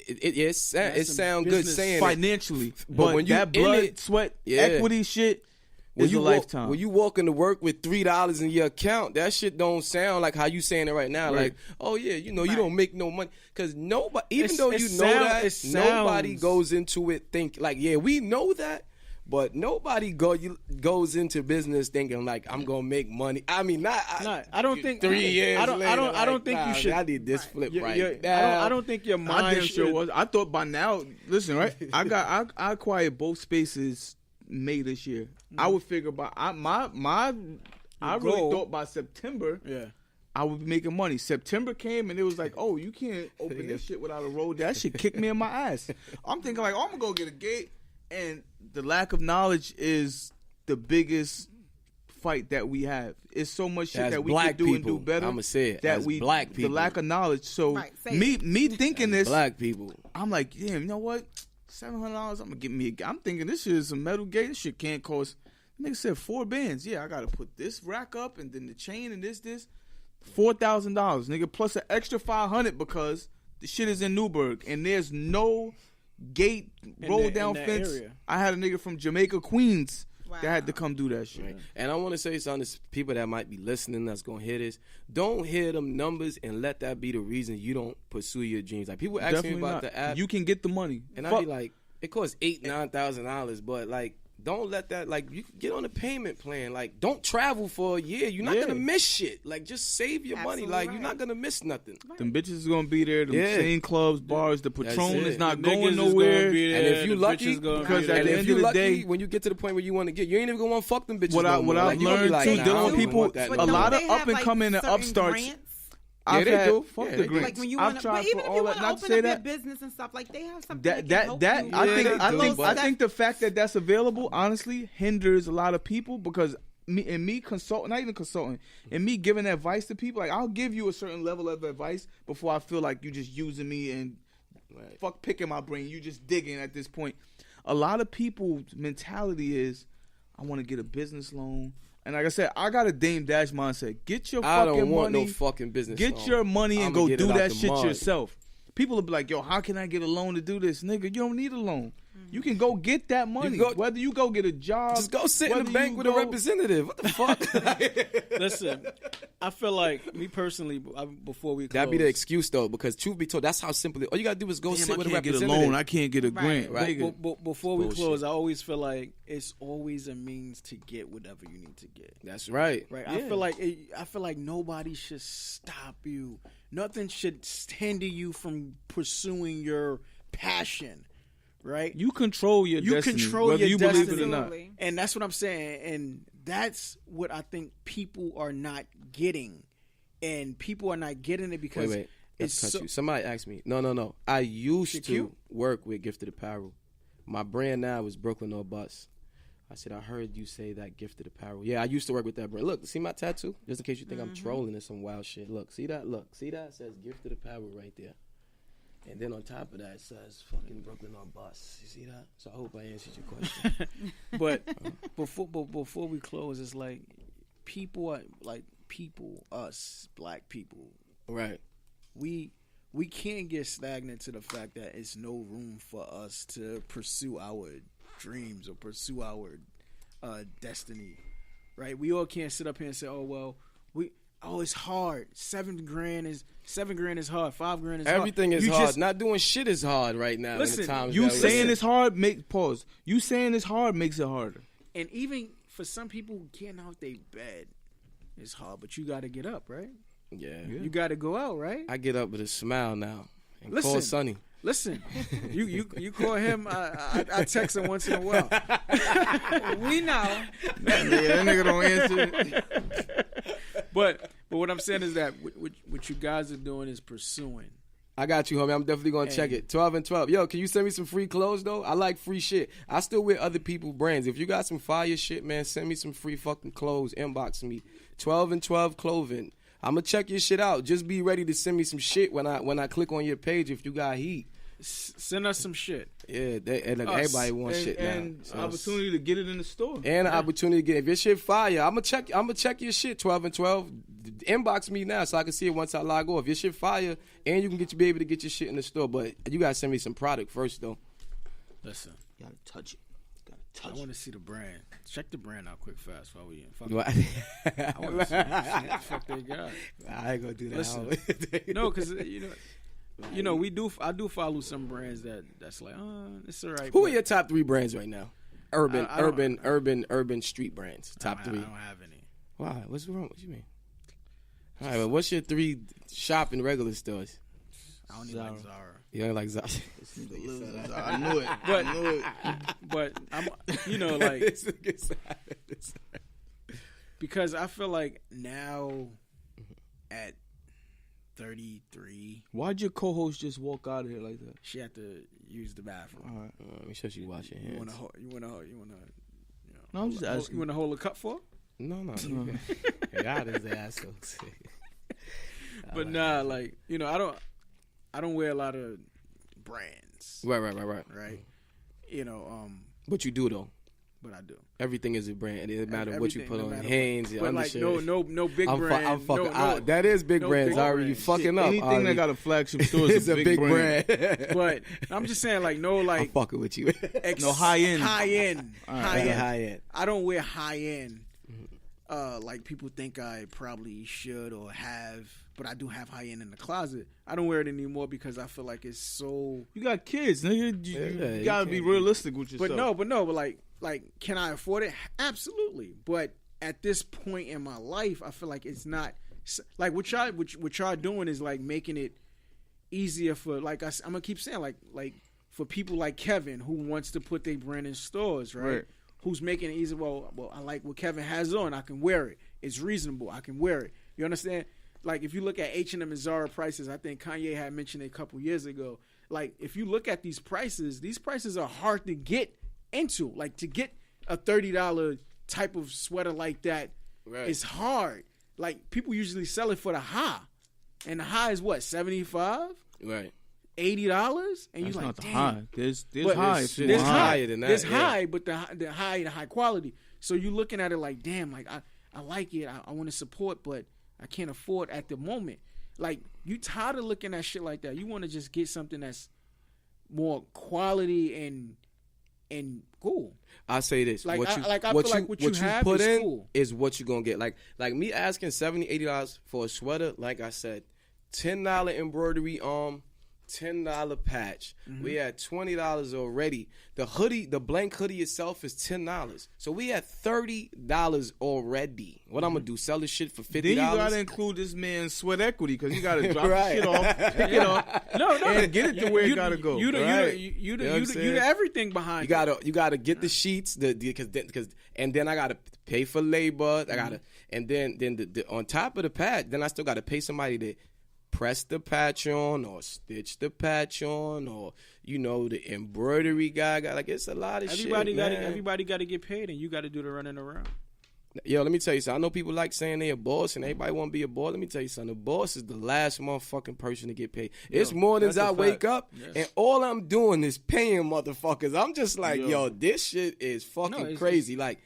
it sounds good saying financially, but when you that blood, sweat, equity shit. When you walk into work with $3 in your account, that shit don't sound like how you saying it right now. Right. Like, oh yeah, you don't make no money, because nobody, even though you know that, nobody goes into it think like, yeah, we know that, but nobody goes into business thinking like, I'm gonna make money. I mean, I don't think 3 years. I don't think you should. I need this flip right. I don't think your mind should. I thought by now. Listen, right? I acquired both spaces May this year. I would figure by I really thought by September I would be making money. September came and it was like, oh, you can't open this shit without a road. That shit kicked me in my ass. I'm thinking like, oh, I'm gonna go get a gate, and the lack of knowledge is the biggest fight that we have. It's so much shit That's that we black can do people. and do better. I'ma say it. That That's we black people. The lack of knowledge. So me thinking That's this, black people. I'm like, damn, you know what? $700. I'm gonna get me. I'm thinking this shit is a metal gate. This shit can't cost. The nigga said 4 bands. Yeah, I gotta put this rack up and then the chain and this. $4,000, nigga, plus an extra $500 because the shit is in Newburgh and there's no gate roll down fence. Area. I had a nigga from Jamaica, Queens. Wow. That had to come do that shit. Right. And I want to say something to people that might be listening that's going to hear this. Don't hear them numbers and let that be the reason you don't pursue your dreams. Like, people ask me about the app. You can get the money. And I be like, it costs $8,000-$9,000, but, like, don't let that, like, you can get on a payment plan. Like, don't travel for a year. You're not going to miss shit. Like, just save your money. Like, you're not going to miss nothing. Right. Them bitches is going to be there. Them same clubs, bars. The Patron is not going nowhere. And if you lucky, because at the end of the day, when you get to the point where you want to get, you ain't even going to want to fuck them bitches. What I've learned, too, dealing with people, a lot of up-and-coming and upstarts. They do. Fuck the grants. Like when you want to, but even if you want to open up their business and stuff, like they have something I think the fact that that's available honestly hinders a lot of people because me consulting, not even consulting, and me giving advice to people. Like I'll give you a certain level of advice before I feel like you just using me and fuck picking my brain. You just digging at this point. A lot of people's mentality is, I want to get a business loan. And like I said, I got a Dame Dash mindset. Get your fucking money. I don't want no fucking business loan. Get your money and go do that shit yourself. People will be like, yo, how can I get a loan to do this? Nigga, you don't need a loan. You can go get that money. Whether you go get a job. Just go sit in the bank with a representative. What the fuck? Listen, I feel like, me personally, before we close. That'd be the excuse, though, because truth be told, that's how simple it is. All you got to do is go sit with a representative. I can't get a loan. I can't get a grant. Right. But before we close, I always feel like it's always a means to get whatever you need to get. That's right. Right. Yeah. I feel like nobody should stop you. Nothing should hinder you from pursuing your passion. Right? You control your destiny. You control your destiny. Believe it or not. And that's what I'm saying. And that's what I think people are not getting. And people are not getting it because wait. It's somebody asked me. No. I used to work with Gifted Apparel. My brand now is Brooklyn or Bust. I said, I heard you say that Gifted Apparel. Yeah, I used to work with that brand. Look, see my tattoo? Just in case you think I'm trolling or some wild shit. Look, see that? See that? It says Gifted Apparel right there. And then on top of that, it says fucking Brooklyn on Bus. You see that? So I hope I answered your question. But before we close, it's like us, black people. Right. We can't get stagnant to the fact that it's no room for us to pursue our dreams or pursue our destiny. Right? We all can't sit up here and say, it's hard. $7,000 is hard. $5,000 is hard. Everything is hard. Not doing shit is hard right now. Listen, you saying it's hard, pause. You saying it's hard makes it harder. And even for some people, getting out their bed is hard, but you got to get up, right? Yeah. You got to go out, right? I get up with a smile now and call Sonnie. Listen, you call him. I text him once in a while. We know. That nigga don't answer. But what I'm saying is that what you guys are doing is pursuing. I got you, homie. I'm definitely going to check it. 12 and 12. Yo, can you send me some free clothes, though? I like free shit. I still wear other people's brands. If you got some fire shit, man, send me some free fucking clothes. Inbox me. 12 and 12 clothing. I'm going to check your shit out. Just be ready to send me some shit when I click on your page if you got heat. Send us some shit. Yeah, everybody wants shit now. And opportunity to get it in the store. And an opportunity to get it. If your shit fire, I'm gonna check your shit 12 and 12. Inbox me now so I can see it once I log off. If your shit fire, and you can be able to get your shit in the store. But you gotta send me some product first, though. Listen, you gotta touch it. I want to see the brand. Check the brand out quick, fast while we in. I want to see what the fuck they got. I ain't gonna do that. Listen, no, because I do follow some brands that's like, it's all right. Who are your top 3 brands right now? Urban street brands. Top 3. I don't have any. Why? What's wrong? What you mean? All right, well, what's your 3 shopping regular stores? I don't even like Zara. You don't like Zara? I knew it. But I'm, like, because I feel like now at 33. Why'd your co-host just walk out of here like that? She had to use the bathroom. All right. Make sure she wash your hands. You want to No, I'm just asking. You want to hold a cup for? No. God is assholes. But nah, like, you know, I don't wear a lot of brands. Right. Right. You know, But you do though. But I do. Everything is a brand. It doesn't matter what you put no on. matter Hanes, what. But like no big brand. I'm fucking. No, that is big no brands. big Ari, you brands. fucking up. Anything Ari. that got a flagship store is a big brand. But I'm just saying, like, no, like I'm fucking with you. No high end. High end. I don't wear high end. Like people think I probably should or have, but I do have high end in the closet. I don't wear it anymore because I feel like it's so. You got kids, nigga. You gotta be realistic with yourself. But like, can I afford it? Absolutely. But at this point in my life, I feel like it's not like what y'all doing is like making it easier for, like I'm gonna keep saying, like for people like Kevin who wants to put their brand in stores, right? Who's making it easy. Well, I like what Kevin has on. I can wear it. It's reasonable. I can wear it. You understand? Like if you look at H&M and Zara prices, I think Kanye had mentioned it a couple years ago. Like if you look at these prices are hard to get into. Like to get a $30 type of sweater like that is hard. Like people usually sell it for the high, and the high is what, $75? Right. $80, and you That's like, not the damn. high. There's high. There's higher than that. There's high, but the high quality. So you're looking at it like, damn, like I like it. I want to support, but I can't afford at the moment. Like you tired of looking at shit like that. You want to just get something that's more quality and cool. I say this. Like, what I feel like what you have put is in cool. is what you're gonna get. Like me asking $70, $80 for a sweater. Like I said, $10 embroidery $10 patch. Mm-hmm. We had $20 already. The hoodie, the blank hoodie itself is $10. So we had $30 already. What I'm gonna do? Sell this shit for $50? Then you gotta include this man's sweat equity because you gotta drop the shit off, pick it up, and get it to where it gotta go. You the everything behind. You gotta get the sheets, because and then I gotta pay for labor. I gotta and then on top of the patch, then I still gotta pay somebody to press the patch on or stitch the patch on, or the embroidery guy got, like, it's a lot of everybody shit. Everybody got to get paid, and you got to do the running around. Yo, let me tell you something. I know people like saying they a boss and everybody want to be a boss. Let me tell you something. The boss is the last motherfucking person to get paid. It's mornings I wake up and all I'm doing is paying motherfuckers. I'm just like, yo, this shit is fucking crazy. Like,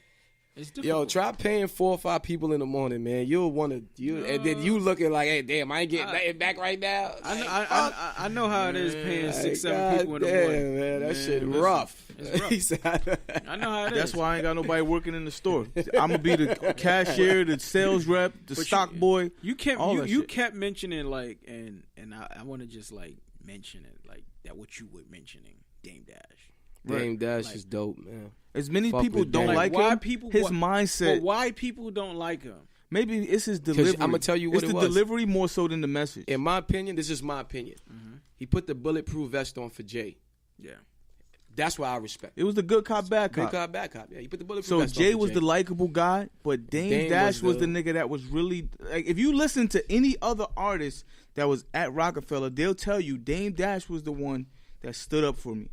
yo, try paying 4 or 5 people in the morning, man. You'll want to, and then you looking like, hey, damn, I ain't getting nothing back right now. I know how it is paying 6, 7 people in the morning. Man, that shit rough. It's rough. I know how it is. That's why I ain't got nobody working in the store. I'm gonna be the cashier, the sales rep, the stock boy. You kept mentioning, like, and I want to just like mention it, like that what you were mentioning, Dame Dash. Dame Dash is dope, man. As many people don't like him, his mindset. But why people don't like him? Maybe it's his delivery. I'm gonna tell you what it's it was. the delivery more so than the message. In my opinion, this is my opinion. Mm-hmm. He put the bulletproof vest on for Jay. Yeah. That's why I respect. It was the good cop, bad cop. Good cop, bad cop. Yeah, he put the bulletproof so vest on. Jay for was the likable guy, but Dame Dash was the nigga that was really, like, if you listen to any other artist that was at Rockefeller, they'll tell you Dame Dash was the one that stood up for me.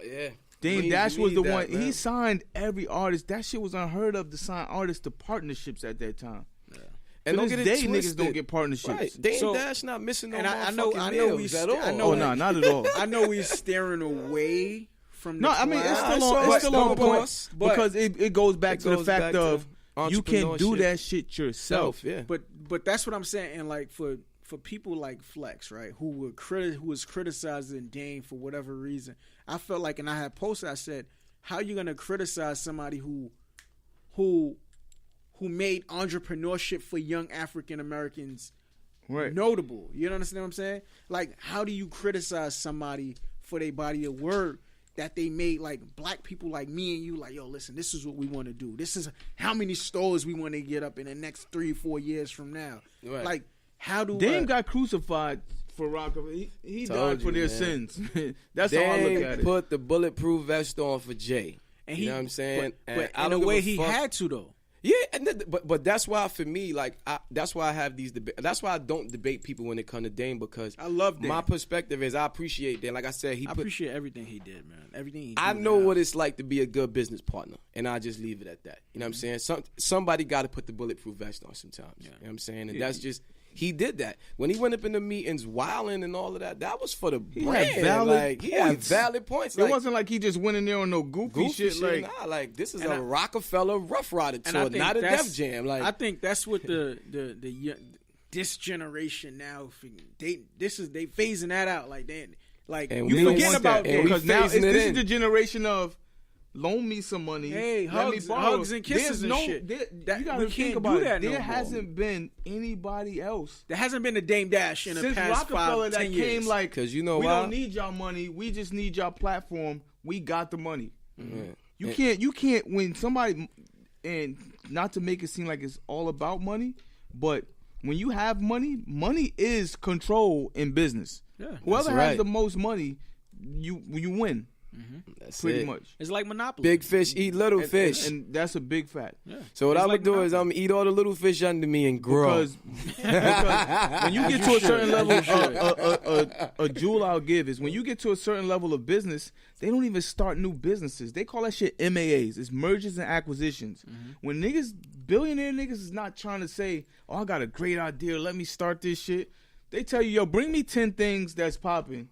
Yeah. Dame Dash was the one. Man. He signed every artist. That shit was unheard of to sign artists to partnerships at that time. Yeah. And don't get it twisted. Niggas don't get partnerships. Right. Dame Dash not missing no motherfucking meals at all. Oh, no, not at all. I know he's staring away from the No, I mean, it's still on point because it goes back to the fact of you can do that shit yourself. Yeah. But that's what I'm saying. And like for people like Flex, right, who was criticizing Dame for whatever reason, I felt like, and I had posted, I said, how you gonna criticize somebody who made entrepreneurship for young African Americans notable? You don't understand what I'm saying? Like, how do you criticize somebody for their body of work that they made, like black people like me and you, like, yo, listen, this is what we want to do. This is how many stores we want to get up in the next 3 or 4 years from now. Right. Like, how do Dame got crucified for Rockefeller? He died for their sins. That's how I look at it. Put the bulletproof vest on for Jay. And you know what I'm saying? But in a way, he had to, though. Yeah, but that's why for me, like, that's why I have these debates. That's why I don't debate people when it comes to Dame, because I love Dame. My perspective is I appreciate Dame. Like I said, I appreciate everything he did, man. Everything he did. I know what it's like to be a good business partner, and I just leave it at that. You know what I'm saying? Somebody got to put the bulletproof vest on sometimes. Yeah. You know what I'm saying? And that's just. He did that when he went up in the meetings, wilding and all of that. That was for the brand. He had valid points. It wasn't like he just went in there on no goofy shit. Like this is a Rockefeller Rough Rider tour, not a Def Jam. Like I think that's what this generation now. They phasing that out. Like you forget about that because now this is the generation of. Loan me some money. Hey, hugs and kisses and shit. You gotta think about it. There hasn't been anybody else. There hasn't been a Dame Dash in the past Rockefeller 5-10 years. Came like, because you know we why? don't need y'all money. We just need y'all platform. We got the money. Mm-hmm. You can't when somebody, and not to make it seem like it's all about money, but when you have money, money is control in business. Yeah, whoever has the most money, you win. Mm-hmm. That's pretty much. It's like Monopoly. Big fish eat little fish, and that's a big fact. Yeah. So what I'm gonna do is I'm gonna eat all the little fish under me and grow. Because when you get to a certain level, a jewel I'll give is when you get to a certain level of business, they don't even start new businesses. They call that shit MAAs. It's mergers and acquisitions. Mm-hmm. When billionaire niggas is not trying to say, "Oh, I got a great idea. Let me start this shit." They tell you, "Yo, bring me 10 things that's popping.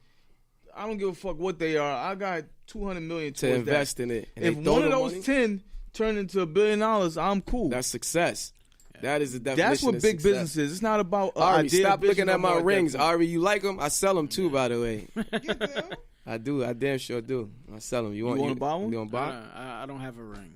I don't give a fuck what they are. I got $200 million to invest in it. And if one of those 10 turn into $1 billion, I'm cool. That's success. That is the definition. That's what big business is. It's not about Ari, idea. Stop looking at my rings. Ari, you like them? I sell them too, by the way. You do? I do. I damn sure do. I sell them. You want to buy one? You want to buy? I don't have a ring.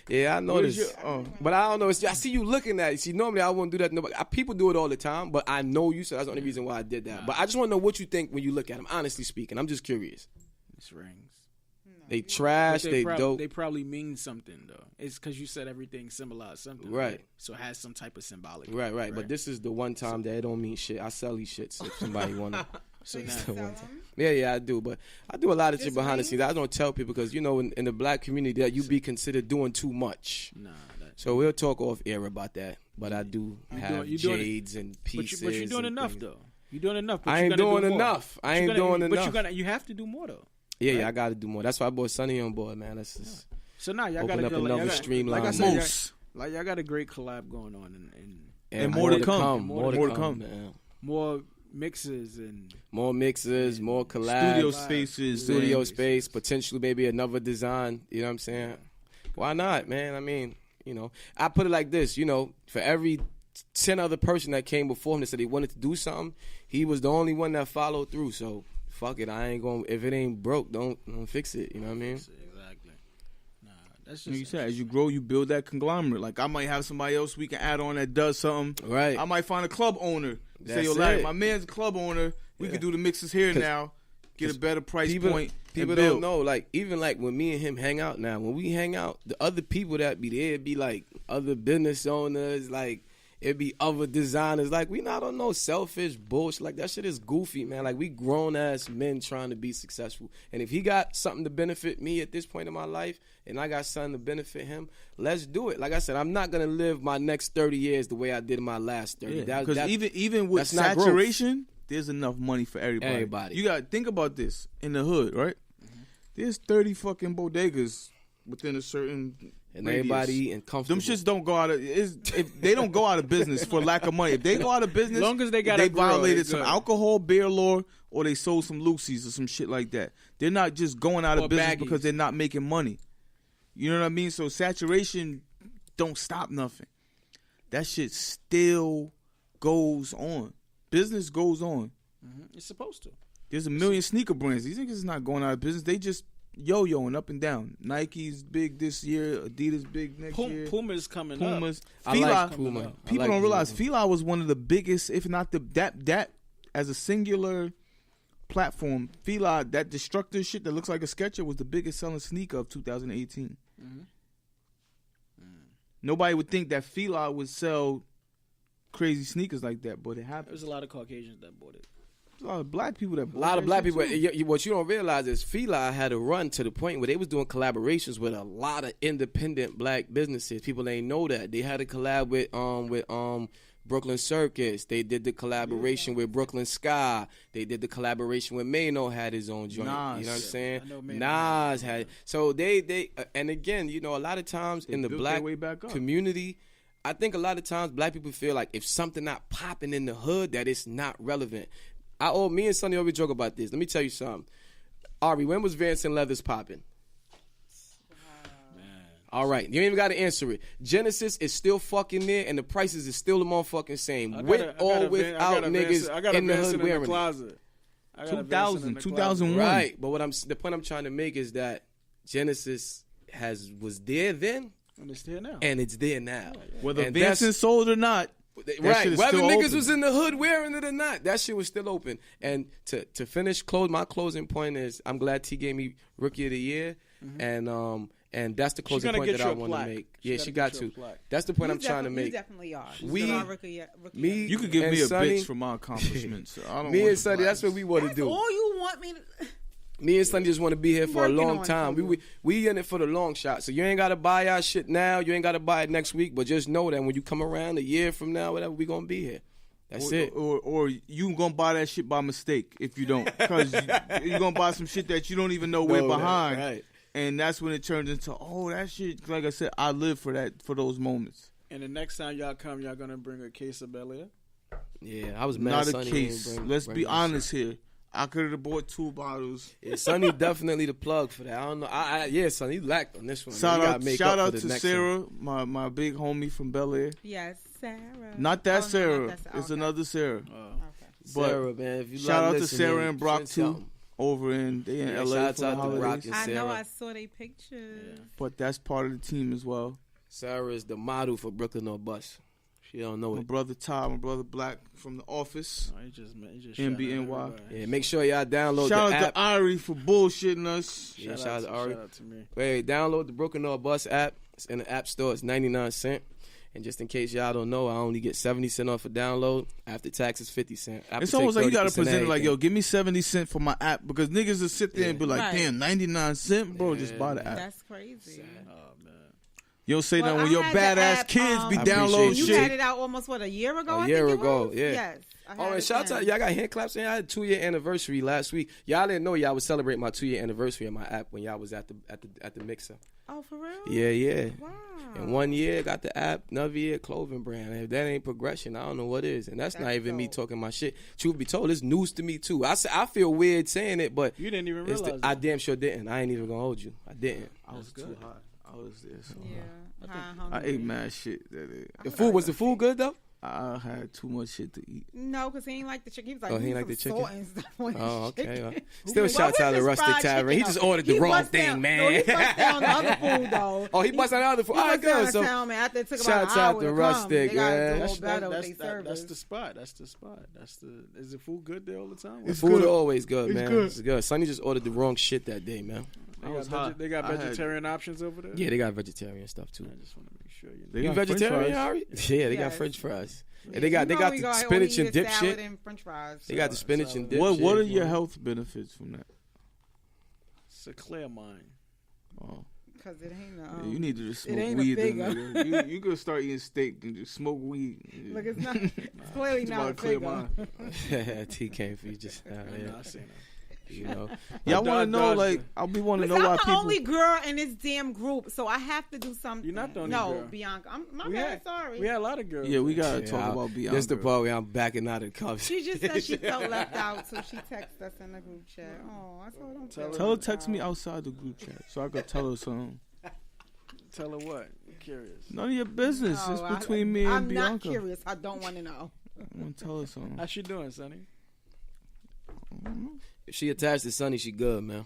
Yeah, I noticed. But I don't know. I see you looking at it. See, normally I wouldn't do that to nobody. People do it all the time, but I know you, so that's the only reason why I did that. But I just want to know what you think when you look at them, honestly speaking. I'm just curious. It's rings. They trash, they dope. They probably mean something, though. It's because you said everything symbolized something. Right. So it has some type of symbolic. Right. But this is the one time that it don't mean shit. I sell these shits if somebody want to. So you sell them? Yeah, I do. But I do a lot of shit behind the scenes. I don't tell people because, in the black community, that you be considered doing too much. Nah. So we'll talk off air about that. But I do have jades and pieces. But you're doing enough, though. You're doing enough. I ain't doing enough. But you have to do more, though. Yeah, yeah, I got to do more. That's why I brought Sonnie on board, man. Let's just so now y'all open got up another streamline. Like I said, y'all got a great collab going on, and more to come. More to come, man. More mixes and more collabs, studio space, potentially maybe another design. You know what I'm saying? Why not, man? I mean, I put it like this. For every 10 other person that came before him that said they wanted to do something, he was the only one that followed through. So fuck it, I ain't going. If it ain't broke, don't fix it. You know what I mean? Exactly. Nah, that's just like you said. As you grow, you build that conglomerate. Like I might have somebody else we can add on that does something. Right. I might find a club owner. Say, yo, my man's a club owner. We can do the mixes here now. Get a better price point. People don't know. Like even like when me and him hang out now. When we hang out, the other people that be there be like other business owners. Like it be other designers. Like we not on no selfish bullshit. Like that shit is goofy, man. Like we grown ass men trying to be successful. And if he got something to benefit me at this point in my life, and I got something to benefit him, let's do it. Like I said, I'm not gonna live my next 30 years the way I did in my last 30. Because even with saturation, there's enough money for everybody. You gotta think about this in the hood, right? Mm-hmm. There's 30 fucking bodegas within a certain and radius. Everybody eating comfortable. Them shits don't go out of if they don't go out of business for lack of money. If they go out of business, as long as they violated some alcohol, beer law, or they sold some Lucy's or some shit like that. They're not just going out of business because they're not making money. You know what I mean? So saturation don't stop nothing. That shit still goes on. Business goes on. Mm-hmm. It's supposed to. There's a million sneaker brands. These niggas is not going out of business. They just yo-yoing up and down. Nike's big this year. Adidas big next year. Puma's coming up. I like Puma. People don't realize Fila was one of the biggest, if not that as a singular platform. Fila, that Destructor shit that looks like a Sketcher, was the biggest selling sneaker of 2018. Mm-hmm. Nobody would think that Fila would sell crazy sneakers like that, but it happened. There's a lot of Caucasians that bought it. a lot of black people that. A lot of black people. What you don't realize is Fila had a run to the point where they was doing collaborations with a lot of independent black businesses. People ain't know that. They had a collab with Brooklyn Circus. They did the collaboration with Brooklyn Sky. They did the collaboration with Mano had his own joint. Nas. You know what I'm saying? Nas had. So they and again, you know, a lot of times in the black community, I think a lot of times black people feel like if something not popping in the hood, that it's not relevant. Me and Sonny always joke about this. Let me tell you something. Ari, when was Vance and Leathers popping? All right, you ain't even got to answer it. Genesis is still fucking there, and the prices is still the motherfucking same. With or without niggas in the hood wearing it. 2001. Right, but the point I'm trying to make is that Genesis was there then, and it's there now. And it's there now. Whether Vincent sold or not. Right, whether niggas was in the hood wearing it or not, that shit was still open. And to finish, my closing point is I'm glad T gave me Rookie of the Year, and that's the closing point that I want to make. She got to. That's the point I'm trying to make. You definitely are. You could give me a bitch for my accomplishments. Me and Sonny, that's what we want to do. All you want me to. Me and Sonny just want to be here for a long time. We in it for the long shot. So you ain't got to buy our shit now. You ain't got to buy it next week. But just know that when you come around a year from now, whatever, we going to be here. That's it. Or you going to buy that shit by mistake if you don't. Because you're going to buy some shit that you don't even know we're behind. Right. And that's when it turns into, that shit. Like I said, I live for those moments. And the next time y'all come, y'all going to bring a case of Bel Air? Yeah, I was mad. Not Sonny a case. Let's be honest here. I could have bought 2 bottles. Yeah, Sonny definitely the plug for that. I don't know. Sonny lacked on this one. Shout out to Sarah, my big homie from Bel Air. Yes, Sarah. Not that Sarah. It's another Sarah. Okay. But Sarah, man. If you shout out to Sarah and Brock too. Over in LA. Shout out to Brock and Sarah. I know I saw their pictures. But that's part of the team as well. Sarah is the model for Brooklyn or Bust. She don't know my brother Todd, my brother Black from The Office. He just MBNY. Yeah, make sure y'all download the app. Shout out to Ari for bullshitting us. Yeah, shout out to Ari. Shout out to me. Wait, download the Brooklyn or Bust app. It's in the App Store. It's 99 cents. And just in case y'all don't know, I only get 70 cents off a download. After tax is 50 cents. It's almost like you got to present it like, yo, give me 70 cents for my app. Because niggas will sit there and be like, damn, 99 cents? Bro, just buy the app. That's crazy. You don't say that when your badass kids be downloading shit. You had it out almost, a year ago? A year ago, yeah. Yes. And shout out, y'all got hand claps. And I had a 2-year anniversary last week. Y'all didn't know y'all was celebrating my 2-year anniversary of my app when y'all was at the mixer. Oh, for real? Yeah. Wow. And 1 year, got the app, another year, clothing brand. If that ain't progression, I don't know what is. And that's not even me talking my shit. Truth be told, it's news to me, too. I feel weird saying it, but... You didn't even realize I damn sure didn't. I ain't even gonna hold you. I didn't. I was too hot. I was there. So yeah. I ate mad shit that day. Was the food good, though? I had too much shit to eat. No, because he ain't like the chicken. He was like, he ain't like the chicken. Salt and stuff on okay. Still shouts out to Rustic Tavern. He just ordered the wrong thing, man. No, he bust down the other food, though. He bust down the other food. All right, good. So after it took about an hour to Rustic, man. That's the spot. Is the food good there all the time? The food always good, man. It's good. Sonny just ordered the wrong shit that day, man. They got vegetarian options over there? Yeah, they got vegetarian stuff too. I just want to make sure you vegetarian, Ari? Yeah, they got French fries. And they got the spinach and dip shit. And French fries. They got the spinach and dip shit. What are your health benefits from that? It's a clear mind. Oh. Because it ain't you need to just smoke weed. You could start eating steak and just smoke weed. Look, it's not. It's clearly not a clear mind. T came for you just now. Yeah, I seen that. You know, y'all want to know? Like, I'll be wanting to know why people. I'm the only girl in this damn group, so I have to do something. You're not the only girl. No, Bianca. My bad. Sorry. We had a lot of girls. Yeah, we gotta talk about Bianca. That's the part where I'm backing out of the conversation. She just said she felt left out, so she texted us in the group chat. Oh, I told her. Tell her text me outside the group chat so I could tell her something. Tell her what? I'm curious. None of your business. No, it's between me and Bianca. I'm not curious. I don't want to know. I'm gonna tell her something. How's she doing, Sonny? If she attached to Sonny, she good, man.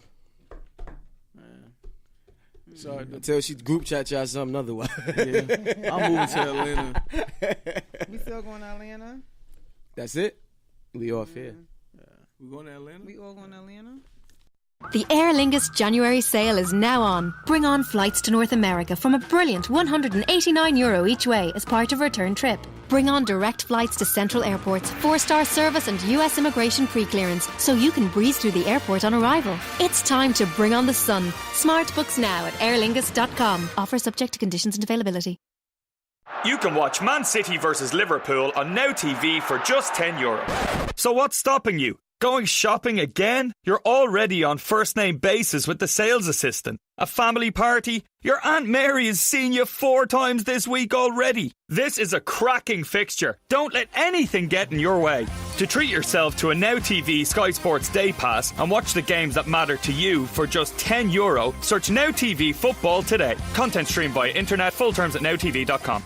So until she group chat y'all something otherwise. Yeah. I'm moving to Atlanta. We still going to Atlanta? That's it. We off here. Yeah. We going to Atlanta? We all going to Atlanta? The Aer Lingus January sale is now on. Bring on flights to North America from a brilliant €189 each way as part of a return trip. Bring on direct flights to central airports, 4-star service and US immigration pre-clearance, so you can breeze through the airport on arrival. It's time to bring on the sun. Smart books now at aerlingus.com. Offer subject to conditions and availability. You can watch Man City versus Liverpool on Now TV for just €10. So what's stopping you? Going shopping again? You're already on first name basis with the sales assistant. A family party? Your Aunt Mary has seen you 4 times this week already. This is a cracking fixture. Don't let anything get in your way. To treat yourself to a Now TV Sky Sports Day Pass and watch the games that matter to you for just €10, search Now TV Football today. Content streamed via internet. Full terms at nowtv.com.